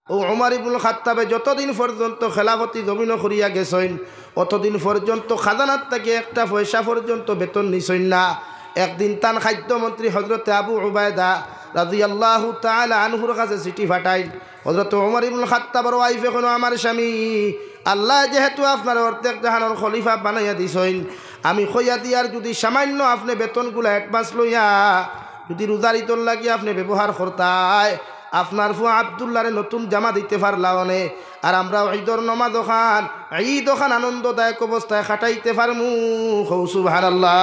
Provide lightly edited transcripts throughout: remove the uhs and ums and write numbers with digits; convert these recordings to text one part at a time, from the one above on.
ও ওমর ইবনুল খাত্তাবে যতদিন পর্যন্ত খেলাফতি জমিন করিয়া গেছেন অতদিন পর্যন্ত খাজানার থেকে একটা পয়সা পর্যন্ত বেতন নিছেন না। একদিন তান খাদ্যমন্ত্রী হজরতে আবু উবায়দা রাদিয়াল্লাহু তাআলা আনহুর কাছে চিঠি পাঠাইল, হজরত ওমর ইবনুল খাত্তাবের ওয়াইফ এখনো আমার স্বামী, আল্লাহ যেহেতু আপনার অর্ধেক জাহানের খলিফা বানাইয়া দিছেন, আমি খইয়া দিয়ার যদি সামান্য আপনি বেতনগুলো অ্যাডভান্স লইয়া যদি রোজারিতর লাগিয়ে আপনি ব্যবহার করতায় আপনার ফুয়া আবদুল্লাহরে নতুন জামা দিতে পারলাম অনে, আর আমরা ঈদর নমাজ ওখান ঈদ ওখান আনন্দদায়ক অবস্থায় খাটাইতে পারমু। সুবহানাল্লাহ।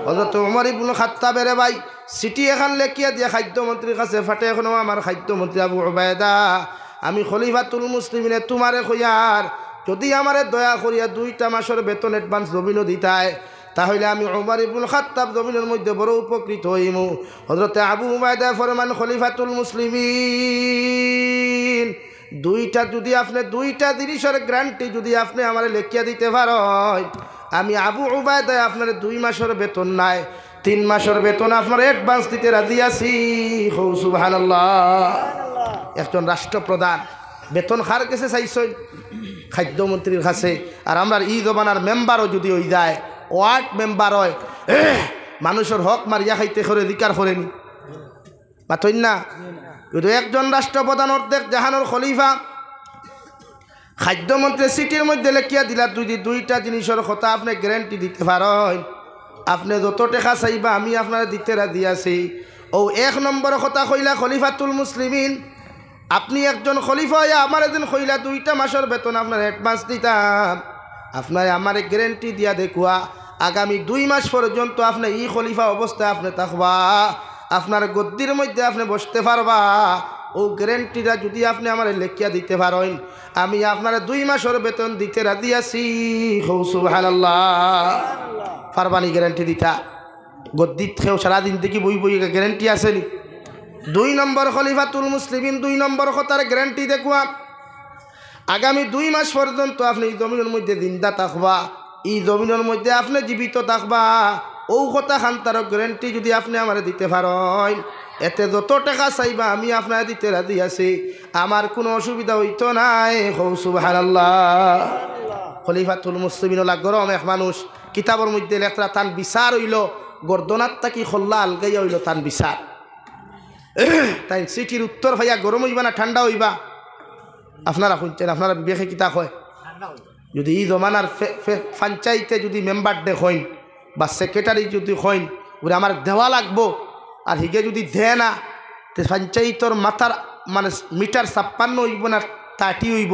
হযরত ওমর ইবনুল খাত্তাবের ভাই সিটি এখান লেখিয়া দিয়ে খাদ্যমন্ত্রীর কাছে ফাটে, এখনো আমার খাদ্যমন্ত্রী আবু উবায়দা, আমি খলিফাতুল মুসলিমিনে তোমারে কইয়ার যদি আমারে দয়া করিয়া 2টা মাসের বেতন অ্যাডভান্স জমিন দিতায় তাহলে আমি ওমর ইবনুল খাত্তাব জমিনের মধ্যে বড় উপকৃত হইমু। হযরতে আবু উবায়দা ফরমান খলিফাতুল মুসলিমিন, 2টা যদি আপনি 2টা জিনিসের গ্যারান্টি যদি আপনি আমারে লেখিয়া দিতে পারেন, আমি আবু উবায়দা আপনার 2 মাসের বেতন নাই 3 মাসের বেতন আপনার অ্যাডভান্স দিতে রাজি আছি। সুবহানাল্লাহ। একজন রাষ্ট্রপ্রধান বেতন কার কাছে চাইছেন? খাদ্যমন্ত্রীর কাছে। আর আমরা ই জমানার মেম্বারও যদি হয়ে যায়, ওয়ার্ড মেম্বার হয়, মানুষের হক মারিয়া খাইতে করে অধিকার করেনি পাতই না। কিন্তু একজন রাষ্ট্রপ্রধান অর্ধেক জাহানোর খলিফা খাদ্যমন্ত্রী সিটির মধ্যে লেখিয়া দিলা যদি 2টা জিনিসের কথা আপনি গ্যারান্টি দিতে পারেন, আপনি যত টাকা চাইবা আমি আপনার দিতে রাজি আছি। ও 1 নম্বর কথা কইলা খলিফাতুল মুসলিমিন, আপনি একজন খলিফা হইয়া আমার এদিন কইলা 2টা মাসের বেতন আপনার অ্যাডভান্স দিতাম, আপনার আমার গ্যারান্টি দিয়া দেখুয়া আগামী 2 মাস পর্যন্ত আপনি এই খলিফা অবস্থায় আপনি থাকবা, আপনার গদ্দির মধ্যে আপনি বসতে পারবা। ও গ্যারান্টিটা যদি আপনি আমার লেখিয়া দিতে পারেন, আমি আপনার 2 মাসের বেতন দিতে রাজি আছি। সুবহানাল্লাহ। পারবানি গ্যারান্টি দিতা? গদ্দির থেকেও সারাদিন থেকে বই বই গ্যারান্টি আসেনি। 2 নম্বর খলিফাতুল মুসলিমিন 2 নম্বর কথার গ্যারান্টি দেখুয়া আগামী 2 মাস পর্যন্ত আপনি এই জমিনের মধ্যে জিন্দা থাকবা, এই জমিনের মধ্যে আপনি জীবিত থাকবা। ও কথা খান্তার গ্যারান্টি যদি আপনি আমার দিতে পারেন, এতে যত টাকা চাইবা আমি আপনার দিতে রাজি আছি, আমার কোনো অসুবিধা হইতো নাই। সুবহানাল্লাহ। খলিফাতুল মুসলিমিন হলা গরম এক মানুষ, কিতাবের মধ্যে লেখা তান বিচার হইল গর্দনাত তাকি খোল্লা আলগাইয়া হইল তান বিচার। তাই সিটির উত্তর ভাইয়া গরম হইবা না ঠান্ডা হইবা? আপনারা শুনছেন, আপনারা বিবেকে কিতা হয়? যদি এই জমানার পঞ্চায়েতে যদি মেম্বার দে হইন বা সেক্রেটারি যদি হইন ওরা আমার দেওয়া লাগবো, আর হিগে যদি দে না তো পঞ্চায়েতর মাথার মানে মিটার 56 হইব না 30 হইব?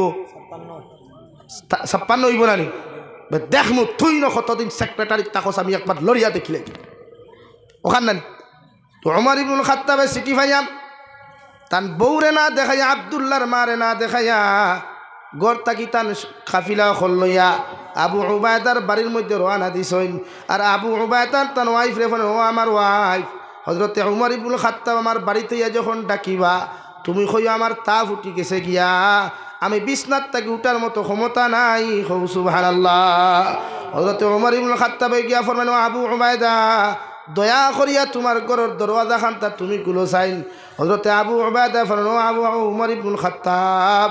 56 হইব না নি? দেখমু তুই ন কতদিন সেক্রেটারি তাকস আমি একবার লড়িয়া দেখিলে ওখান না। তো ওমর ইবনুল খাত্তাবে সিটি ভাইয়া তান বউরে না দেখাইয়া আবদুল্লাহর মারে না দেখাইয়া গড় তাকি তান কাফিলা লইয়া আবু উবায়দার বাড়ির মধ্যে রওনা দিছেন। আর আবু উবায়দার তান ওয়াইফ রে ফোন, ও আমার ওয়াইফ হযরতে ওমর ইবনুল খাত্তাব আমার বাড়িতে যখন ডাকিবা তুমি কইও আমার তা ফুটি গেছে গিয়া, আমি বিছনাত তাকে উঠার মতো ক্ষমতা নাই। সুবহানাল্লাহ। হযরতে ওমর ইবনুল খাত্তাব গিয়া ফরমান, আবু উবায়দা দয়া করিয়া তোমার ঘরের দরওয়াজা খানটা তুমি খুলো চাইন। হযরতে আবু উবায়দা ফরমান, আবু ওমর ইবনুল খাত্তাব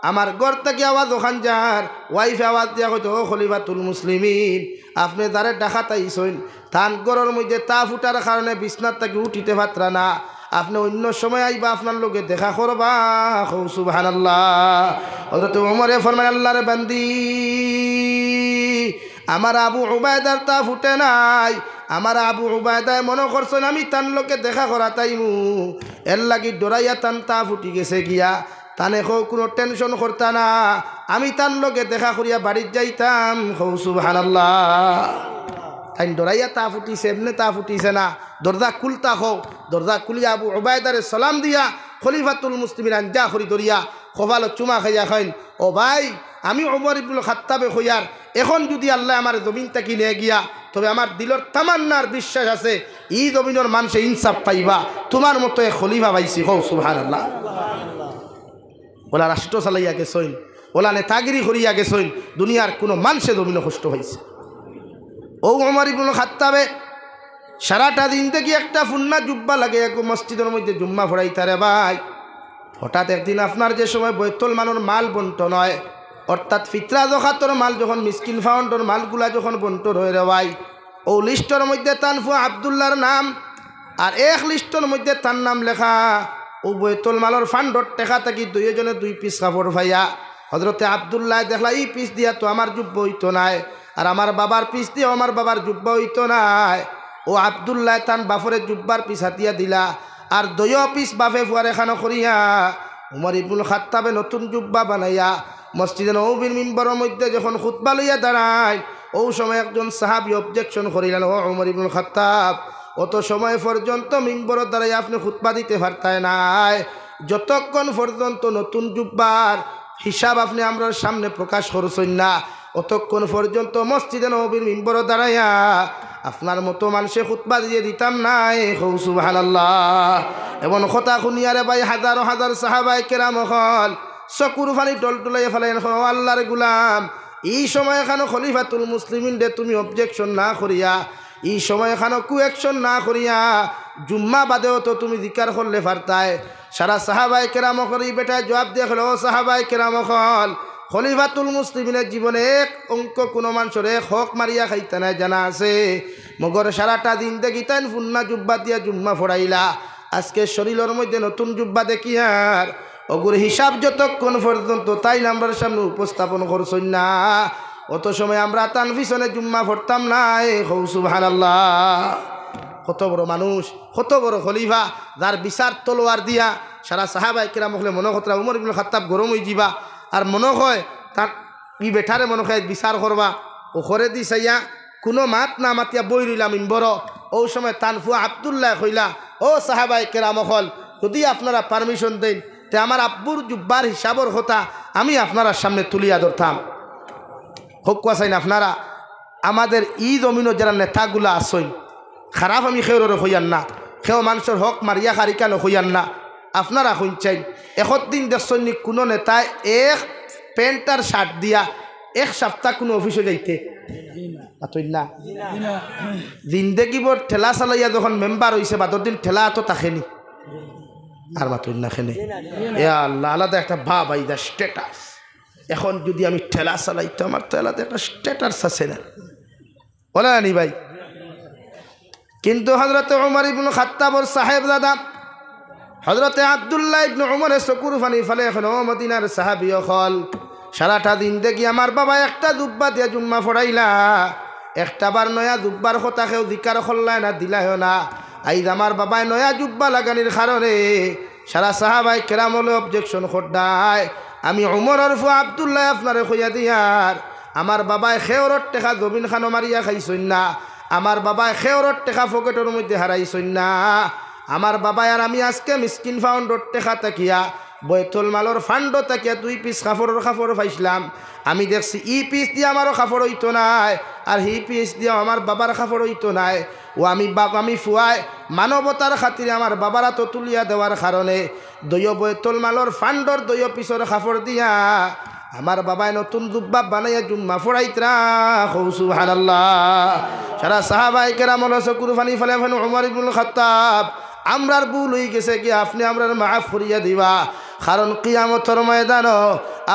আমার ঘর থেকে আওয়াজ ওখান যার ওয়াইফে আওয়াজ দিয়া কইতো, ও খলিফাতুল মুসলিমিন আপনি যারে ডাকাত আইছেন তান ঘরের মধ্যে তা ফুটার কারণে বিছনার থেকে উঠিতে পাত্রা না, আপনি অন্য সময় আইবা আপনার লোকে দেখা করবা। সুবহানাল্লাহ। হযরত ওমরে ফরমান, আল্লাহর বান্দি আমার আবু উবায়দার তা ফুটে নাই, আমার আবু উবায়দায় মনে করছেন আমি তান লোকে দেখা করা তাইমু, এর লাগি ডরাইয়া তান তা ফুটি গেছে গিয়া, তানে কোনো টেনশন করতা না, আমি তার লোকে দেখা করিয়া বাড়ির যাইতাম। সুবহানাল্লাহ। তাই ডরাইয়া তা ফুটিছে, এমনি তা ফুটিছে না, দরজা খুলতা হো, দরজা খুলিয়া আবু উবায়দারে সালাম দিয়া খলিফাতুল মুসলিমিন আঞ্জা করি দরিয়া কপাল চুমা খাইয়া খাইন, ও ভাই আমি ওমর ইবনুল খাত্তাবে হইয়ার এখন যদি আল্লাহ আমার জমিন তাকি নিয়ে গিয়া, তবে আমার দিলর তামান্নার বিশ্বাস আছে এই জমিনের মানুষে ইনসাফ পাইবা, তোমার মতো এ খলিফা পাইছি। সুবহানাল্লাহ। ওলা রাষ্ট্র চালাইয়া গেছেন, ওলা নেতাগিরি করিয়া গেছেন, দুনিয়ার কোনো মানুষে জমিনে কষ্ট হয়েছে। ও ওমর ইবনুল খাত্তাবে সারাটা দিন থেকে একটা ফুন্না জুব্বা লাগে এক মসজিদের মধ্যে জুম্মা ফড়াইতারে ভাই, হঠাৎ একদিন আপনার যে সময় বৈতুল মালের মাল বন্টন হয়, অর্থাৎ ফিতরা জকাতর মাল যখন মিসকিন ফাউন্ডর মালগুলা যখন বন্টন হয়ে রেওয়াই, ও লিস্টর মধ্যে তানফু আবদুল্লাহর নাম আর এক লিস্টর মধ্যে তার নাম লেখা। ও বৈতুল মালের ফান্ডর টেকা থাকি দুইজনে 2 পিস কাপড় ভাইয়া হজরতে আবদুল্লাহ দেখলা এই পিস দিয়া তো আমার যুব্য হইতো নাই, আর আমার বাবার পিস দিয়ে আমার বাবার যুব্য হইতো নাই। ও আবদুল্লাহ তান বাফরে জুব্বার পিস হাতিয়া দিলা, আর 2 পিস বাফে ফুয়ারে খানো করিয়া উমর ইবনুল খাত্তাবে নতুন জুব্বা বানাইয়া মসজিদে নববীর মিম্বরের মধ্যে যখন খুতবা লইয়া দাঁড়ায়, ও সময় একজন সাহাবী অবজেকশন করিলেন, ও উমর ইবনুল খাত্তাব, অত সময় পর্যন্ত মিম্বরের দ্বারাই আপনি খুতবা দিতে পারতেন নাই, যতক্ষণ পর্যন্ত নতুন জুব্বার হিসাব আপনি আমরা সামনে প্রকাশ করছেন না, অতক্ষণ পর্যন্ত মসজিদে নববীর মিম্বরের দাঁড়াইয়া আপনার মতো মানুষে খুতবা দিয়ে দিতাম নাই। সুবহানাল্লাহ। এমন কথা শুনিয়ারে ভাই হাজার হাজার সাহাবায়ে কেরাম হল চকুর ফানি টলটলাই ফেলেন, আল্লাহর গুলাম এই সময় এখানে খলিফাতুল মুসলিমিন দে তুমি অবজেকশন না করিয়া, এই সময় এখানে কুয়েকশন না করিয়া জুম্মা বাদেও তো তুমি জিকার করলে পারতায়। সারা সাহাবায়ে কেরাম হল এই বেটায় জবাব দিয়ে হল, ও সাহাবায়ে কেরাম হল, খলিফাতুল মুসলিমিনের জীবনে এক অঙ্ক কোনো মানুষের এক হক মারিয়া খাইতে নাই জানা আছে, মগর সারাটা দিন দেখি তাই ফুন্না জুব্বা দিয়া জুম্মা ফোড়াইলা, আজকে শরীরের মধ্যে নতুন জুব্বা দেখি আর অগুর হিসাব যতক্ষণ পর্যন্ত তাই আমরা সামনে উপস্থাপন করছেন না, অত সময় আমরা তান পিছনে জুম্মা পড়তাম না। সুবহানাল্লাহ। কত বড় মানুষ, কত বড় খলিফা, যার বিচার তলোয়ার দিয়া সারা সাহাবায়ে কেরাম হলে মনে কথা উমর ইবনুল খাত্তাব গরম হয়ে যাবা, আর মনে হয় তার ই বেঠারে মনে হয় বিচার করবা, ও করে দি চাইয়া কোনো মাত না মাতিয়া বই রইলাম ইম্বর। ও সময় তানফু আবদুল্লাহ কইলা, ও সাহাবায়ে কেরাম হল, যদি আপনারা পারমিশন দেন তে আমার আব্বুর জুব্বার হিসাবর কথা আমি আপনারা সামনে তুলিয়া ধরতাম। হোক চাইন আপনারা আমাদের ই জমিনও যারা নেতাগুলা আসইন, খারাপ আমি খেউরে হইয়ান না, খেও মানুষের হক মারিয়া খারিকানো হইয়ান না, আপনারা শুনছেন এখন দিন দেখছেন কোনো নেতায় এক প্যান্ট আর শার্ট দিয়া এক সপ্তাহ কোনো অফিসে যাইতে না, জিন্দেগিবর ঠেলা চালাইয়া যখন মেম্বার হয়েছে বাদর দিন ঠেলা তো তাকেনি আর মাতুন না খেনে। এ আল্লাহ, আলাদা একটা ভাব আইদা স্ট্যাটাস। এখন যদি আমি ঠেলা চালাইতো আমার তো আলাদা একটা স্ট্যাটাস আছে না, বলে নি ভাই। কিন্তু হজরতে উমর ইবনুল খাত্তাবর সাহেব দাদা হজরতে আবদুল্লাহ ইবনে উমরের চকুর ফানি ফেলে এখন মদিনার সাহাবী হল, সারাটা দিন দেখি আমার বাবা একটা জুব্বা দিয়ে জুম্মা ফোড়াইলা, একটা বার নয়া জুব্বার কথা কেউ দিকার খল্লায় না দিলায় না। আইজ আমার বাবায় নয়া জুব্বা লাগানির কারণে সারা সাহাবায়ে কেরাম হলে অবজেকশন খোড্ডায়, আমি উমরের ফু আবদুল্লাহ আপনারে কইয়া দিয়ার আমার বাবায় খেওরর টেকা জমিন খানো মারিয়া খাইছইন না, আমার বাবায় খেওরর টেকা পকেটের মধ্যে হারাইছইন না, আমার বাবায় আর আমি আজকে মিসকিন ফাউন্ডর টেকা তাকিয়া বৈতুল মালর ফান্ড তাকিয়া 2 পিস কাপড় পাইছিলাম। আমি দেখছি ই পিস দিয়ে আমারও কাপড় হইতো নাই, আর হি পিস দিয়ে আমার বাবার কাপড় হইতো নাই। ও আমি ফুয়াই মানবতার খাতিরে আমার বাবারা তো তুলিয়া দেওয়ার কারণে 2 বৈতুল মালর ফান্ডর 2 পিসর কাপড় দিয়া আমার বাবায় নতুন জুব্বা বানাইয়া জুম্মা ফোড়াইতরা। সুবহানাল্লাহ। সারা সাহাবায়ে কেরাম চকুর ফানি ফেলে উমর ইবনুল খাত্তাব, আমরার ভুল হয়ে গেছে কি আপনি আমরার মাফ করিয়া দিবা, কারণ কিয়ামতের ময়দান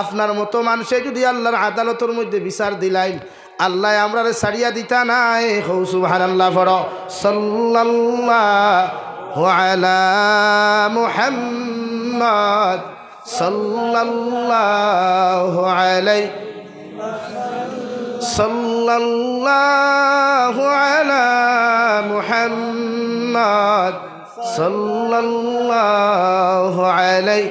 আপনার মতো মানুষে যদি আল্লাহর আদালতের মধ্যে বিচার দিলাইন আল্লাহ আমরারে ছাড়িয়া দিতা নাই। সুবহানাল্লাহ। পড়ো সাল্লাল্লাহু আলা মুহাম্মদ সাল্লাল্লাহু আলাইহি সাল্লাল্লাহু আলা মুহাম্মদ সাল্লাল্লাহু আলাইহি।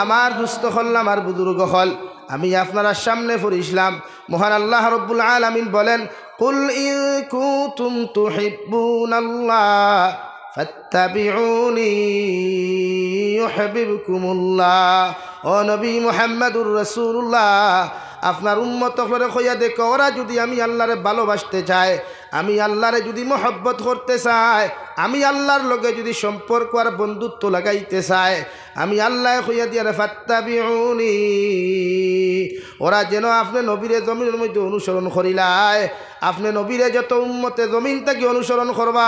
আমার দুস্থ হল, আমার বুজুর্গ হল, আমি আপনারা সামনে পড়িছিলাম মহান আল্লাহ রব্বুল আলামিন বলেন, কুল ইন কুনতুম তুহিব্বুনাল্লাহ ফাত্তাবিউনি ইউহিব্বুকুমুল্লাহ। ও নবী মুহাম্মদুর রাসূলুল্লাহ, আপনার উম্মত হলে কইয়া দেখো, ওরা যদি আমি আল্লাহরে ভালোবাসতে চায়, আমি আল্লাহরে যদি মহব্বত করতে চাই, আমি আল্লাহর লগে যদি সম্পর্ক আর বন্ধুত্ব লাগাইতে চাই, আমি আল্লাহ কইয়া দিয়া ফাত্তাবিউনি, ওরা যেন আপনি নবীরে জমিনের মধ্যে অনুসরণ করিলায়। আপনি নবীরে যত উম্মতে জমিন থেকে অনুসরণ করবা,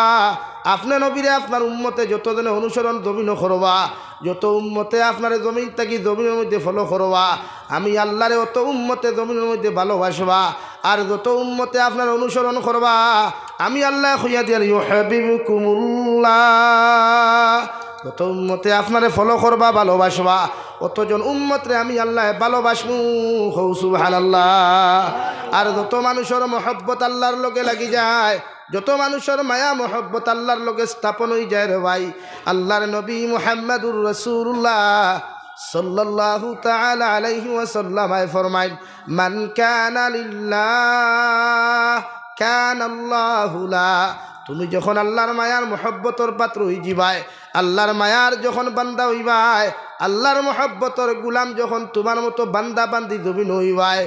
আপনি নবীরে আপনার উম্মতে যত জনে অনুসরণ জমিনও করবা, যত উম্মতে আপনার জমিন থাকি জমিনের মধ্যে ফলো করবা আমি আল্লাহরে অত উম্মতে জমিনের মধ্যে ভালোবাসবা আর যত উম্মতে আপনার অনুসরণ করবা আমি আল্লাহ খুইয়া দিয়ার ইউহিব্বুকুমুল্লাহ যত উম্মতে আপনারে ফলো করবা ভালোবাসবা অতজন উম্মতরে আমি আল্লাহ ভালোবাসমু হৌ সুবহানাল্লাহ। আর যত মানুষের মহব্বত আল্লাহর লগে লাগি যায় যত মানুষের মায়া মহব্বত আল্লাহর লগে স্থাপন হয়ে যায় রে ভাই আল্লাহর নবী মুহাম্মদুর রাসূলুল্লাহ সাল্লাল্লাহু তাআলা আলাইহি ওয়াসাল্লাম ফরমাইন মান কানা লিল্লাহ কানা আল্লাহু লা। তুমি যখন আল্লাহর মায়ার মহব্বতর পাত্র হই যাবাই আল্লাহর মায়ার যখন বান্দা হইবাই আল্লাহর মহব্বতর গুলাম যখন তোমার মতো বান্দা বান্দি জমিন হইবাই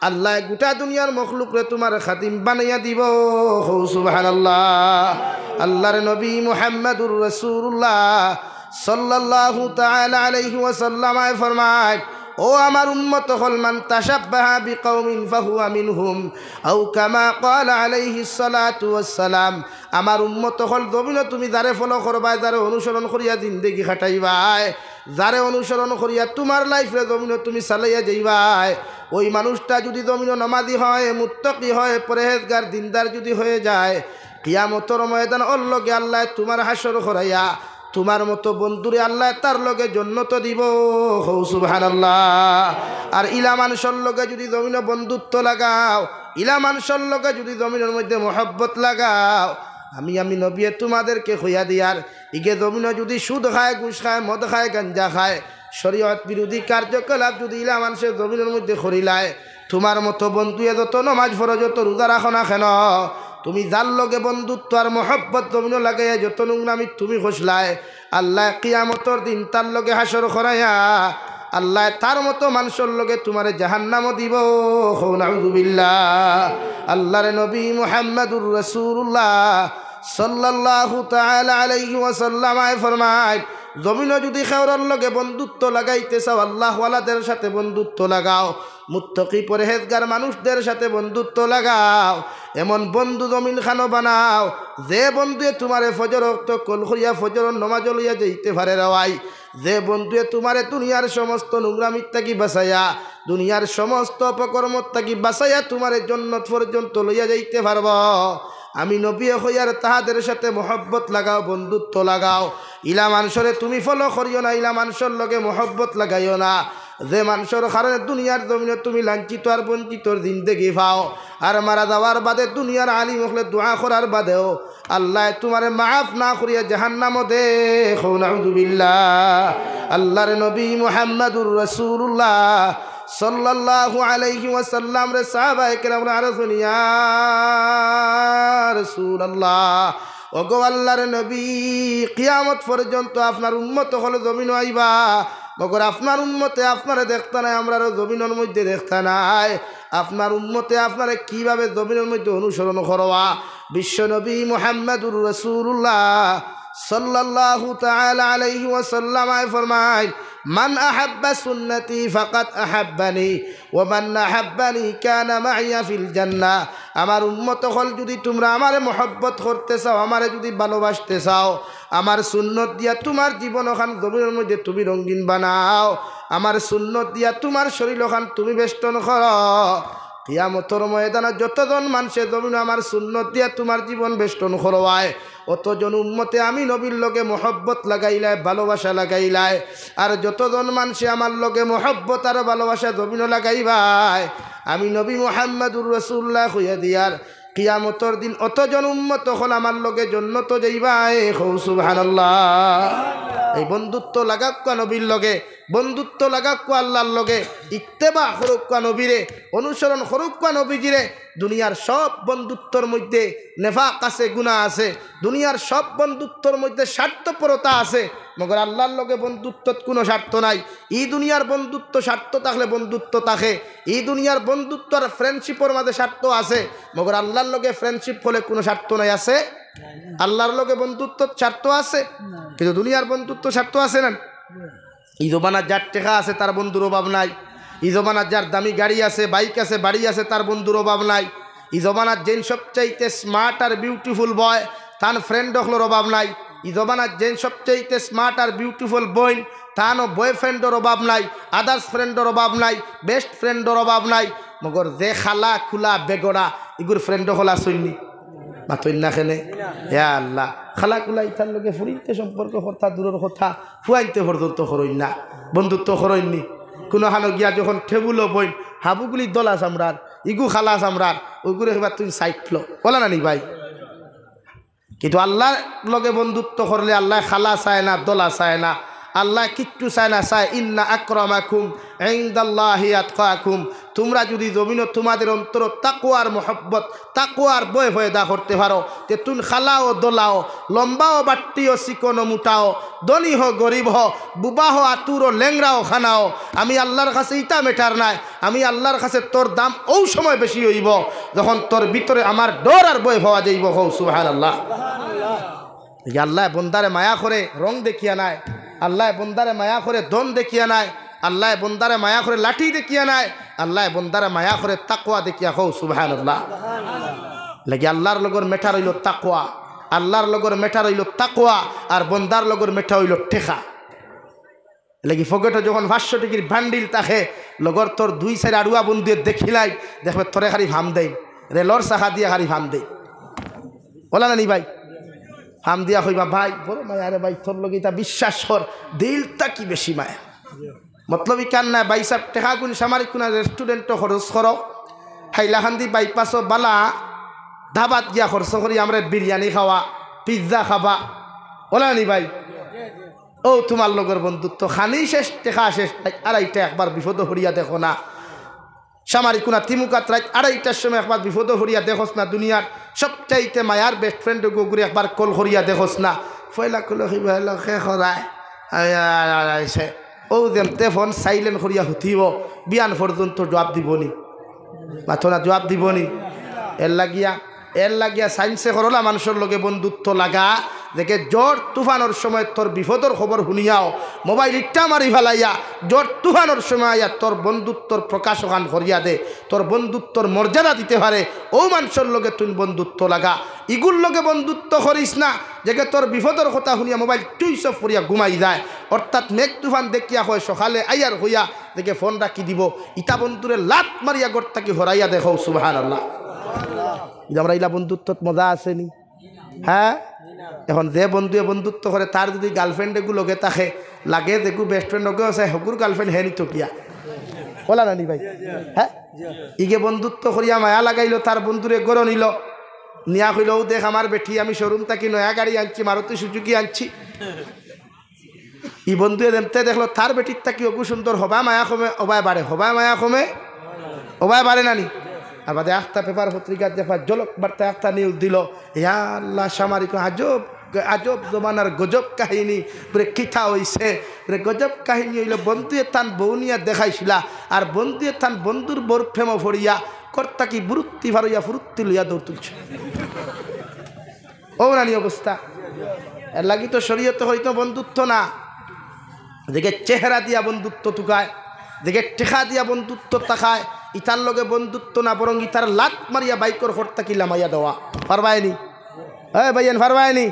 আল্লাহ গোটা দুনিয়ার মখলুকরে তোমার খাদিম বানাইয়া দিব সুবহানাল্লাহ। আল্লাহর নবী মুহাম্মদুর রাসূলুল্লাহ সাল্লাল্লাহু তাআলা আলাইহি ওয়াসাল্লাম ফরমায় ও আমার উম্মত হল মান তাশাব্বাহা বিকওমিন ফাহুয়া মিনহুম আও কামা ক্বালা আলাইহিস সালাতু ওয়াস সালাম। আমার উম্মত হল জমিন তুমি যারে ফলো করবাই যারে অনুসরণ করিয়া জিন্দেগি কাটাইবাই যারে অনুসরণ করিয়া তোমার লাইফে জমিন তুমি চালাইয়া যাইবাই ওই মানুষটা যদি জমিন নামাজি হয় মুত্তাকি হয় পরহেজগার দিনদার যদি হয়ে যায় কিয়ামতের ময়দান ওর লগে আল্লাহ তোমার হাসর করাইয়া তোমার মতো বন্ধুরে আল্লাহ তার লগে জান্নাত দিব সুবহানাল্লাহ। আর ইলা মানুষের লগে যদি জমিন বন্ধুত্ব লাগাও ইলা মানুষের লগে যদি জমিনের মধ্যে মহব্বত লাগাও আমি নবী তোমাদেরকে কইয়া দিয়ার ইগে জমিন যদি সুদ খায় ঘুষ খায় মদ খায় গাঞ্জা খায় শরীয়ত বিরোধী কার্যকলাপ যদি ইলা মানুষের জমিনের মধ্যে করিলায় তোমার মতো বন্ধুয়ে যত নমাজ ফরজ যত রোজা রাখো না কেন তুমি যার লগে বন্ধুত্ব আর মহব্বত জমিন লাগাইয়া যত নোংরামি তুমি খসলায় আল্লাহ কিয়ামতর দিন তার লগে হাসর করাইয়া আল্লাহ তার মতো মানুষের লগে তোমারে জাহান্নামও দিব নাউযুবিল্লাহ। আল্লাহর নবী মুহাম্মদুর রাসূলুল্লাহ সাল্লাল্লাহু তাআলা আলাইহি ওয়াসাল্লাম ফরমায় জমিন যদি খেওয়ার লগে বন্ধুত্ব লাগাইতে চাও আল্লাহওয়ালাদের সাথে বন্ধুত্ব লাগাও মুত্তাকি পরহেজগার মানুষদের সাথে বন্ধুত্ব লাগাও এমন বন্ধু জমিন খানো বানাও যে বন্ধুয়ে তোমারে ফজর ওয়াক্ত কল করিয়া ফজর নামাজ লইয়া যাইতে পারে রাওয়াই যে বন্ধুয়ে তোমারে দুনিয়ার সমস্ত নোংরামি থাকি বাঁচাইয়া দুনিয়ার সমস্ত অপকর্ম থাকি বাঁচাইয়া তোমারে জান্নাত পর্যন্ত লইয়া যাইতে পারব আমি নবী হইয়ার তাহাদের সাথে মহব্বত লাগাও বন্ধুত্ব লাগাও ইলা মানুষরে তুমি ফলো করিও না ইলা মানুষের লগে মহব্বত লাগাইও না যে মানুষের কারণে দুনিয়ার জমিনে তুমি লাঞ্ছিত আর বঞ্চিতর জিন্দেগি পাও আর মারা যাওয়ার বাদে দুনিয়ার আলিম হলে দোয়া করার বাদেও আল্লাহ তোমারে মাফ না করিয়া জাহান্নামও দে নাউযুবিল্লাহ। আল্লাহর নবী মুহাম্মদুর রাসূলুল্লাহ সাল্লাল্লাহু আলাইহি ওয়াসাল্লাম রে সাহাবায়ে কেরাম আরজুন ইয়া রাসূলুল্লাহ ওগো আল্লাহর নবী কিয়ামত পর্যন্ত আপনার উম্মত হলো জমিন আইবা মগর আপনার উম্মতে আপনারে দেখতে নাই আমরারও জমিনের মধ্যে দেখতে নাই আপনার উম্মতে আপনারে কিভাবে জমিনের মধ্যে অনুসরণ করবা বিশ্ব নবী মুহাম্মদুর রাসূলুল্লাহ সাল্লাল্লাহু তাআলা আলাইহি ওয়াসাল্লাম ফরমায় মান আহাব্বা সুন্নতি ফাকাদ আহাব্বানি ওয়া মান আহাব্বানি কানা মাইয়া ফিল জান্নাহ। আমার উম্মত হল যদি তোমরা আমারে মহব্বত করতে চাও আমারে যদি ভালোবাসতে চাও আমার সুন্নত দিয়া তোমার জীবন ওখান জমিনের মধ্যে তুমি রঙিন বানাও আমার সুন্নত দিয়া তোমার শরীর ওখান তুমি বেষ্টন করো কিয়ামতের ময়দানে যতজন মানুষে জমিন আমার সুন্নত দিয়া তোমার জীবন বেষ্টন করওয়ায় অতজন উম্মতে আমি নবীর লগে মহব্বত লাগাইলায় ভালোবাসা লাগাইলায় আর যতজন মানুষে আমার লগে মহব্বত আর ভালোবাসা জমিন লাগাইবাই আমি নবী মুহাম্মদুর রাসূলুল্লাহ হইয়া দিয়ার কিয়ামতের দিন অতজন উম্মত হল আমার লগে জান্নাত যাইবাই সুবহানাল্লাহ। এই বন্ধুত্ব লাগাক নবীর লগে বন্ধুত্ব লাগাক আল্লাহর লগে ইত্তেবা করুক নবীরে অনুসরণ করুক নবীজিরে দুনিয়ার সব বন্ধুত্বর মধ্যে নেফাক আছে গুনাহ আছে দুনিয়ার সব বন্ধুত্বর মধ্যে স্বার্থপরতা আছে মগর আল্লাহর লগে বন্ধুত্বত কোনো স্বার্থ নাই এই দুনিয়ার বন্ধুত্ব স্বার্থ থাকলে বন্ধুত্ব থাকে এই দুনিয়ার বন্ধুত্ব আর ফ্রেন্ডশিপের মাঝে স্বার্থ আছে মগর আল্লাহর লগে ফ্রেন্ডশিপ হলে কোনো স্বার্থ নাই আছে আল্লাহর লগে বন্ধুত্ব স্বার্থ আছে কিন্তু দুনিয়ার বন্ধুত্ব স্বার্থ আছে না এই জমানার যার টেকা আছে তার বন্ধুর অভাব নাই এই জমানার যার দামি গাড়ি আছে বাইক আছে বাড়ি আছে তার বন্ধুর অভাব নাই এই জমানার যেন সবচাইতে স্মার্ট আর বিউটিফুল বয় তার ফ্রেন্ড হলোর অভাব নাই এই জমানার যেন সবচাইতে স্মার্ট আর বিউটিফুল বইন তানো বয়ফ্রেন্ডের অভাব নাই, আদার্স ফ্রেন্ডের অভাব নাই, বেস্ট ফ্রেন্ডের অভাব নাই, মগর যে খালা খুলা বেগড়া এগুর ফ্রেন্ড হলা শুননি মাতইন না খেলে। হে আল্লাহ, খালা খুলা ইতার লোকে ফুরিতে সম্পর্ক কথা দূরের কথা ফুয়াইতে পর্যন্ত হরইন না, বন্ধুত্ব হরইননি। কোনো হানো গিয়া যখন টেবুলও বইন হাবুগুলি দলা চামড়ার ইগু খালা চামড়ার ওইগুলো এবার তুই সাইটল বলা না নি ভাই। কিন্তু আল্লাহর লগে বন্ধুত্ব করলে আল্লাহ খালা চায় না, দলা চায় না, আল্লাহ কিচ্ছু চায় না, চায় ইন্না আকরামাকুম ইনদাল্লাহি আতকাকুম। তোমরা যদি জমিন তোমাদের অন্তর তাকওয়ার মোহব্বত তাকওয়ার বয় ভয়দা করতে পারো, তে তুন খালাও দলাও, লম্বাও বাট্টিও চিকনো মুটাও, ধনী হো গরিব হো, বুবা হো আতুরো ল্যাংরাও খানাও, আমি আল্লাহর কাছে ইটা মেটার নাই। আমি আল্লাহর কাছে তোর দাম ও সময় বেশি হইব যখন তোর ভিতরে আমার ডর আর বয় হওয়া যাইব। হো সুবহানাল্লাহ। আল্লাহ বন্দারে মায়া করে রং দেখিয়া নাই, আল্লাহ বন্দারে মায়া করে দন দেখিয়া নাই, আল্লাহ বন্দারে মায়া করে লাঠি দেখিয়া নাই, আল্লাহ বন্দারে মায়া করে তাকওয়া দেখিয়া। হো সুবহানাল্লাহ। লাগি আল্লাহর লগর মেঠা রইল তাকওয়া, আল্লাহর লগর মেঠা রইল তাকওয়া, আর বন্দার লগর মেঠা হইল টেকা। লাগি ফকেটে যখন 500 টাকির বান্ডিল তাকে লগর তোর 2-4 আড়ুয়া বন্ধু দেখিলাই দেখবে তোরে খালি ভাম দেই, রেলর চাকা দিয়ে খালি ভাম দেই বলা না নি ভাই। হাম দিয়া কইবা ভাই বড় মায়া রে ভাই, তোর লগে এটা বিশ্বাস কর দিলটা কি বেশি মায়া। মতলবই কান না ভাই সাহেব টেকা গুণ সামারিক কোন রেস্টুরেন্টও খরচ করো, হাইলাকান্দি বাইপাসও বালা ধাবাত গিয়া খরচ করি আমরা বিরিয়ানি খাওয়া পিৎজা খাবা বলা নি ভাই। ও তোমার লগর বন্ধুত্ব খানি শেষ টেকা শেষ, আড়াইটা একবার বিপদ হরিয়া দেখো না। সামারি কোনা তিমুকাত রাত 2:30টার সময় একবার বিপদ হরিয়া দেখোস না। দুনিয়ার সবচাইতে মায়ার বেস্ট ফ্রেন্ড গুগুরি একবার কল হরিয়া দেখোস না। ফয়লা কল খরায় ও যেমতে ফোন সাইলেন্ট করিয়া হুথিব বিয়ান পর্যন্ত জবাব দিবনি, মাথো না জবাব দিবনি। এর লাগিয়া সাইন্সে করলা মানুষের লগে বন্ধুত্ব লাগা দেখে জ্বর তুফানোর সময় তোর বিপদর খবর শুনিয়াও মোবাইল ইট্টা মারি ফেলাইয়া জ্বর তুফানোর সময় আইয়া তোর বন্ধুত্বর প্রকাশকান করিয়া দে, তোর বন্ধুত্বর মর্যাদা দিতে পারে ও মানুষের লগে তুই বন্ধুত্ব লাগা। ইগুর লগে বন্ধুত্ব করিস না যেকে তোর বিপদর কথা শুনিয়া মোবাইল টুইস অফ করিয়া ঘুমাই যায়। অর্থাৎ মেঘ তুফান দেখিয়া হয় সকালে আইয়ার হইয়া দেখে ফোন রাখি দিব, ইটা বন্ধুরে লাত মারিয়া গড়তাকি হরাইয়া দেখো। সুবহানাল্লাহ। আমরা ইলা বন্ধুত্বত মজা আসেনি? হ্যাঁ, এখন যে বন্ধুয়ে বন্ধুত্ব করে তার যদি গার্লফ্রেন্ড এগুলোকে থাকে লাগে দেখু বেস্ট ফ্রেন্ড ওকে আছে হকুর গার্লফ্রেন্ড হেনি তো কিয়া বলা নানি ভাই। হ্যাঁ, ইগে বন্ধুত্ব করিয়া মায়া লাগাইল, তার বন্ধুরে গড় নিল, নিয়া কইল দেখ আমার বেটি আমি শোরুম থাকি নয়া গাড়ি আনছি, মারুতি সুজুকি আনছি। ই বন্ধুয়ে দেখতে দেখলো তার বেটির থাকি অকু সুন্দর হবা মায়া কমে অবায় বাড়ে, হবায় মায়া কমে অবায় বাড়ে নানি। আর বাদে একটা পেপার পত্রিকার দেখা জলক বার্তা একটা নিউজ দিল, ইয়া আল্লাহ সামারিক আজব আজব জমানার গজব কাহিনী বলে কিথা হইছে বলে গজব কাহিনী হইল বন্ধুয়ে তান বৌনিয়া দেখাইছিলা আর বন্ধুয়ে তান বন্ধুর বোর ফেমো ফরিয়া কর্তা কি বুরুত্তি ভারইয়া ফুরুত্তি লইয়া দৌড় তুলছে। ও নানি অবস্থা। এর লাগি তো শরীয়তে হইতো বন্ধুত্ব না, দেখে চেহারা দিয়া বন্ধুত্ব তুকায়, দেখে টেকা দিয়া বন্ধুত্ব তাকায়, ইতার লগে বন্ধুত্ব না বরং ইতার লাত মারিয়া বাইকর হরতা কি লামাইয়া দেওয়া পারবায়নি। হ্যাঁ ভাইয়ান পারবায়নি।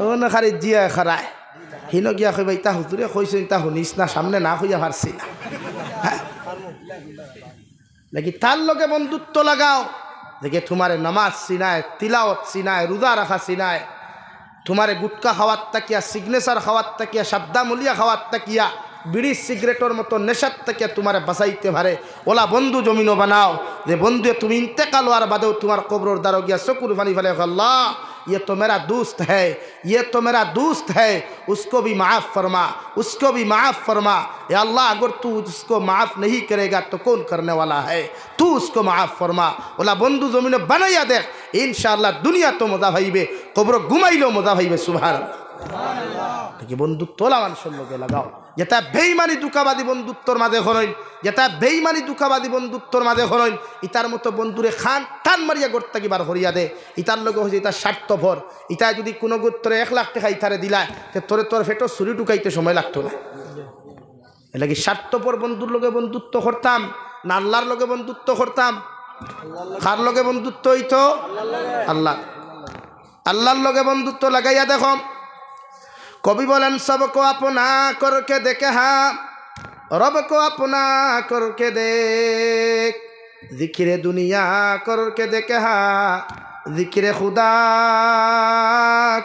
ও না খারি জিয়া খারায় হিন গিয়া কইবা ইতা হুজুরে কইছে ইতা শুনিস না, সামনে না হইয়া পারছি না। হ্যাঁ, নাকি তার লগে বন্ধুত্ব লাগাও দেখে তোমারে নামাজ চিনায়, তিলাওয়াত চিনায়, রোজা রাখা চিনায়, তোমারে গুটকা খাওয়ার তাকিয়া, সিগনেচার খাওয়ার তাকিয়া, সাদ্দা মুলিয়া খাওয়ার তাকিয়া, বিড়ি সিগারেটের মতো নেশার থেকে তোমার বাঁচাইতে পারে ওলা বন্ধু জমিনও বানাও যে বন্ধু তুমি ইন্তেকাল হওয়ার বাদেও তোমার কবরের দ্বারা গিয়া চকুর পানি ফেলে আল্লাহ ये तो मेरा दोस्त है, ये तो मेरा दोस्त है, उसको भी माफ़ फरमा, उसको भी माफ़ फरमा। या अल्लाह अगर तू उसको माफ़ नहीं करेगा तो कौन करने वाला है, तू उसको माफ़ फरमा। ओला बंधु जमीन बनाइया देख इंशाअल्लाह दुनिया तो मजा भाईबे, कब्र घुमाइलो मजा भाईबे। सुबहानाल्लाह। देखिए बंधुत्व তোলা মানুষের লগে লাগাও, যেটা বেঈমানি দুঃখাবাদী বন্ধুত্বর মাঝে হরইন, যেটা বেঈমানি দুঃখাবাদী বন্ধুত্বর মাঝে হরইন, ইতার মতো বন্ধুরে খান টান মারিয়া গড়তা কি বার হরিয়া দে। ইতার লগে হয়েছে ইতার স্বার্থভর, ইতায় যদি কোনো গোত্রে 1 লাখ টাকা ইতারে দিলায় তে তোরে তোর ফেটো ছুরি ঢুকাইতে সময় লাগতো না। এ লাগি স্বার্থপর বন্ধুর লগে বন্ধুত্ব করতাম না আল্লাহর লগে বন্ধুত্ব করতাম? কার লগে বন্ধুত্ব হইতো? আল্লাহ। আল্লাহর লগে বন্ধুত্ব লাগাইয়া দেখো কবি বলেন সবকো আপনা করকে দেখে হা রব को अपना करके देख जिक्र दुनिया करके देख हा जिक्र खुदा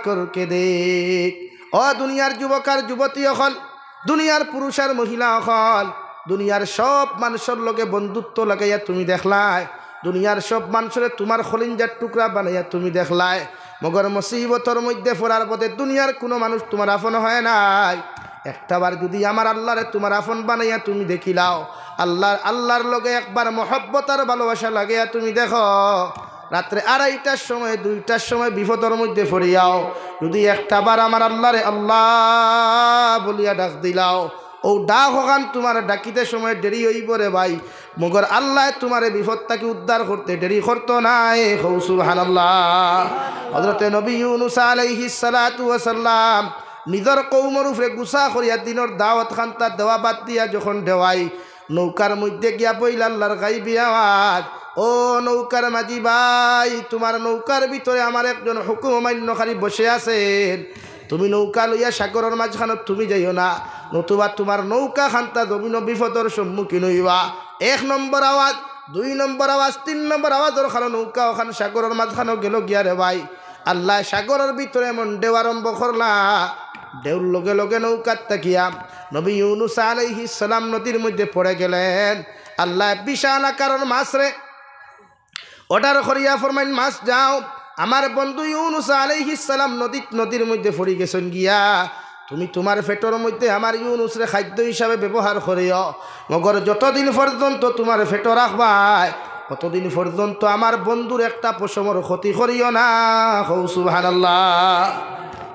करके देख ও দুনিয়ার যুবক আর যুবতী হল দুনিয়ার পুরুষ আর মহিলা হল দুনিয়ার সব মানুষের লগে বন্ধুত্ব লাগাইয়া তুমি দেখলাই দুনিয়ার সব মানুষের তোমার খলিঞ্জার টুকরা বানাইয়া তুমি দেখলাই মগর মুসিবতর মধ্যে পড়ার পথে দুনিয়ার কোনো মানুষ তোমার আপন হয় নাই একটাবার যদি আমার আল্লাহরে তোমার আপন বানাইয়া তুমি দেখিলাও আল্লাহর লগে একবার মহব্বত আর ভালোবাসা লাগাইয়া তুমি দেখো রাত্রে 2:30টার সময় 2টার সময় বিপদের মধ্যে পড়িয়াও যদি একটাবার আমার আল্লাহরে আল্লাহ বলিয়া ডাক দিলাও ও ডাক হকান তোমার ডাকিতে সময় দেরি হইব রে ভাই মগর আল্লাহ তোমার বিপদটাকে উদ্ধার করতে দেরি করতো নাই হৌ সুবহানাল্লাহ হযরতে নবী ইউনূস আলাইহিস সালাতু ওয়াস সালাম নিজের কৌমর উপরে গুছা করিয়া দিনের দাওয়াত খান্তা দেওয়া বাদ দিয়া যখন দেওয়াই নৌকার মধ্যে গিয়া বইল আল্লাহর গাইবী আওয়াজ ও নৌকার মাঝি ভাই তোমার নৌকার ভিতরে আমার একজন হুকুম অমান্যকারী বসে আছেন তুমি নৌকা লইয়া সাগরের মাঝখানত তুমি যাইও না নতুবা তোমার নৌকা খান্তা জমিন বিপদর সম্মুখীন হইবা 1 নম্বর আওয়াজ 2 নম্বর আওয়াজ 3 নম্বর আওয়াজের খানো নৌকা ওখান সাগরের মাঝখানে গেল গিয়া রে ভাই আল্লাহ সাগরের ভিতরে এমন ঢেউ আরম্ভ করলা ঢেউর লগে লগে নৌকার তাকিয়া নবী ইউনূস আলাইহিস সালাম নদীর মধ্যে পড়ে গেলেন আল্লাহ বিশাল আকারের মাছ রে অর্ডার করিয়া ফরমাইন মাছ যাও আমার বন্ধু ইউনূস আলাইহিস সালাম নদীর মধ্যে পড়ে গেছেন গিয়া তুমি তোমার পেটের মধ্যে আমার ইউনূস রে খাদ্য হিসাবে ব্যবহার করিও মগর যতদিন পর্যন্ত তোমার পেট রাখবাই কতদিন পর্যন্ত আমার বন্ধুর একটা পশমর ক্ষতি করিও না হৌ সুবহানাল্লাহ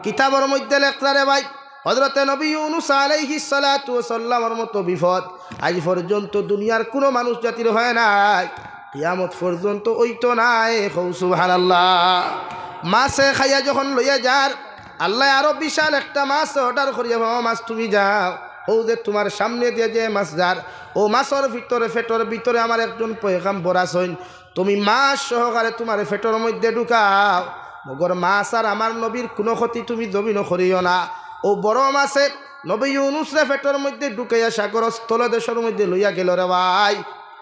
কিতাবের মধ্যে লেখা রে ভাই হযরতে নবী ইউনূস আলাইহিস সালাতু ওয়াস সালামের মতো বিপদ আজ পর্যন্ত দুনিয়ার কোনো মানুষ জাতির হয় নাই কিয়ামত পর্যন্ত ওইতো নাই হৌ সুবহানাল্লাহ মাছে খাইয়া যখন লইয়া যার আল্লাহ আরো বিশাল একটা মাছ অর্ডার করিয়া মাছ তুমি যাও ও যে তোমার সামনে দিয়ে যে মাছ যার ও মাছের ভিতরে পেটের ভিতরে আমার একজন পয়গাম্বর আছেন তুমি মাছ সহকারে তোমার পেটের মধ্যে ঢুকাও মগর মাছ আর আমার নবীর কোনো ক্ষতি তুমি জমিন করিও না ও বড় মাছে নবী ইউনূস রে পেটের মধ্যে ঢুকাইয়া সাগর স্থলদেশের মধ্যে লইয়া গেল রে ভাই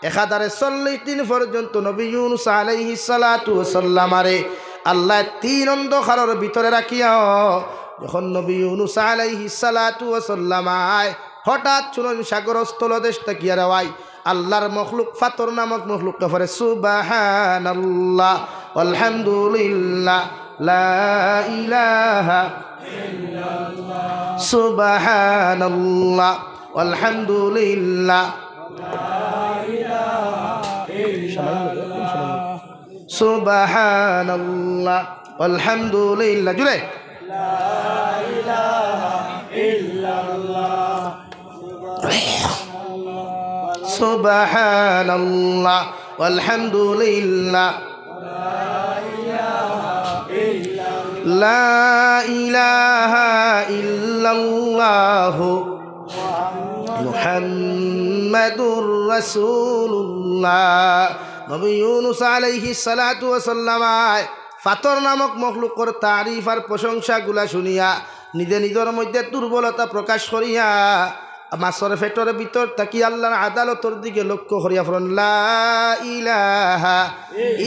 1040 দিন পর্যন্ত নবী ইউনূস আলাইহিস সালাতু ওয়াস সালামারে আল্লাহ 3 অন্ধকারের ভিতরে রাখিয়া যখন নবী ইউনূস আলাইহিস সালাতু ওয়াস সালামায় হঠাৎ শুনুন সাগর স্থলদেশ তাকিয়া রে ভাই আল্লাহর মখলুক ফাতর নামক মখলুক কফরে সুবহানাল্লাহ আলহামদুলিল্লাহ লা ইলাহা ইল্লাল্লাহ সুবহানাল্লাহ আলহামদুলিল্লাহ লা ইলাহা ইল্লাল্লাহ সুবহানাল্লাহ আলহামদুলিল্লাহ জুড়ে লা ইলাহা ইল্লাল্লাহ সুবহানাল্লাহ আলহামদুলিল্লাহ লা ইলাহা ইল্লাল্লাহ মুহাম্মাদুর রাসূলুল্লাহ নবী ইউনূস আলাইহিস সালাতু ওয়াস সালাম ফাতর নামক মখলুকর তারিফ আর প্রশংসাগুলা শুনিয়া নিজের মধ্যে দুর্বলতা প্রকাশ করিয়া মাছের পেটের ভিতর তাকি আল্লাহর আদালতের দিকে লক্ষ্য করিয়া ফরন লা ইলাহা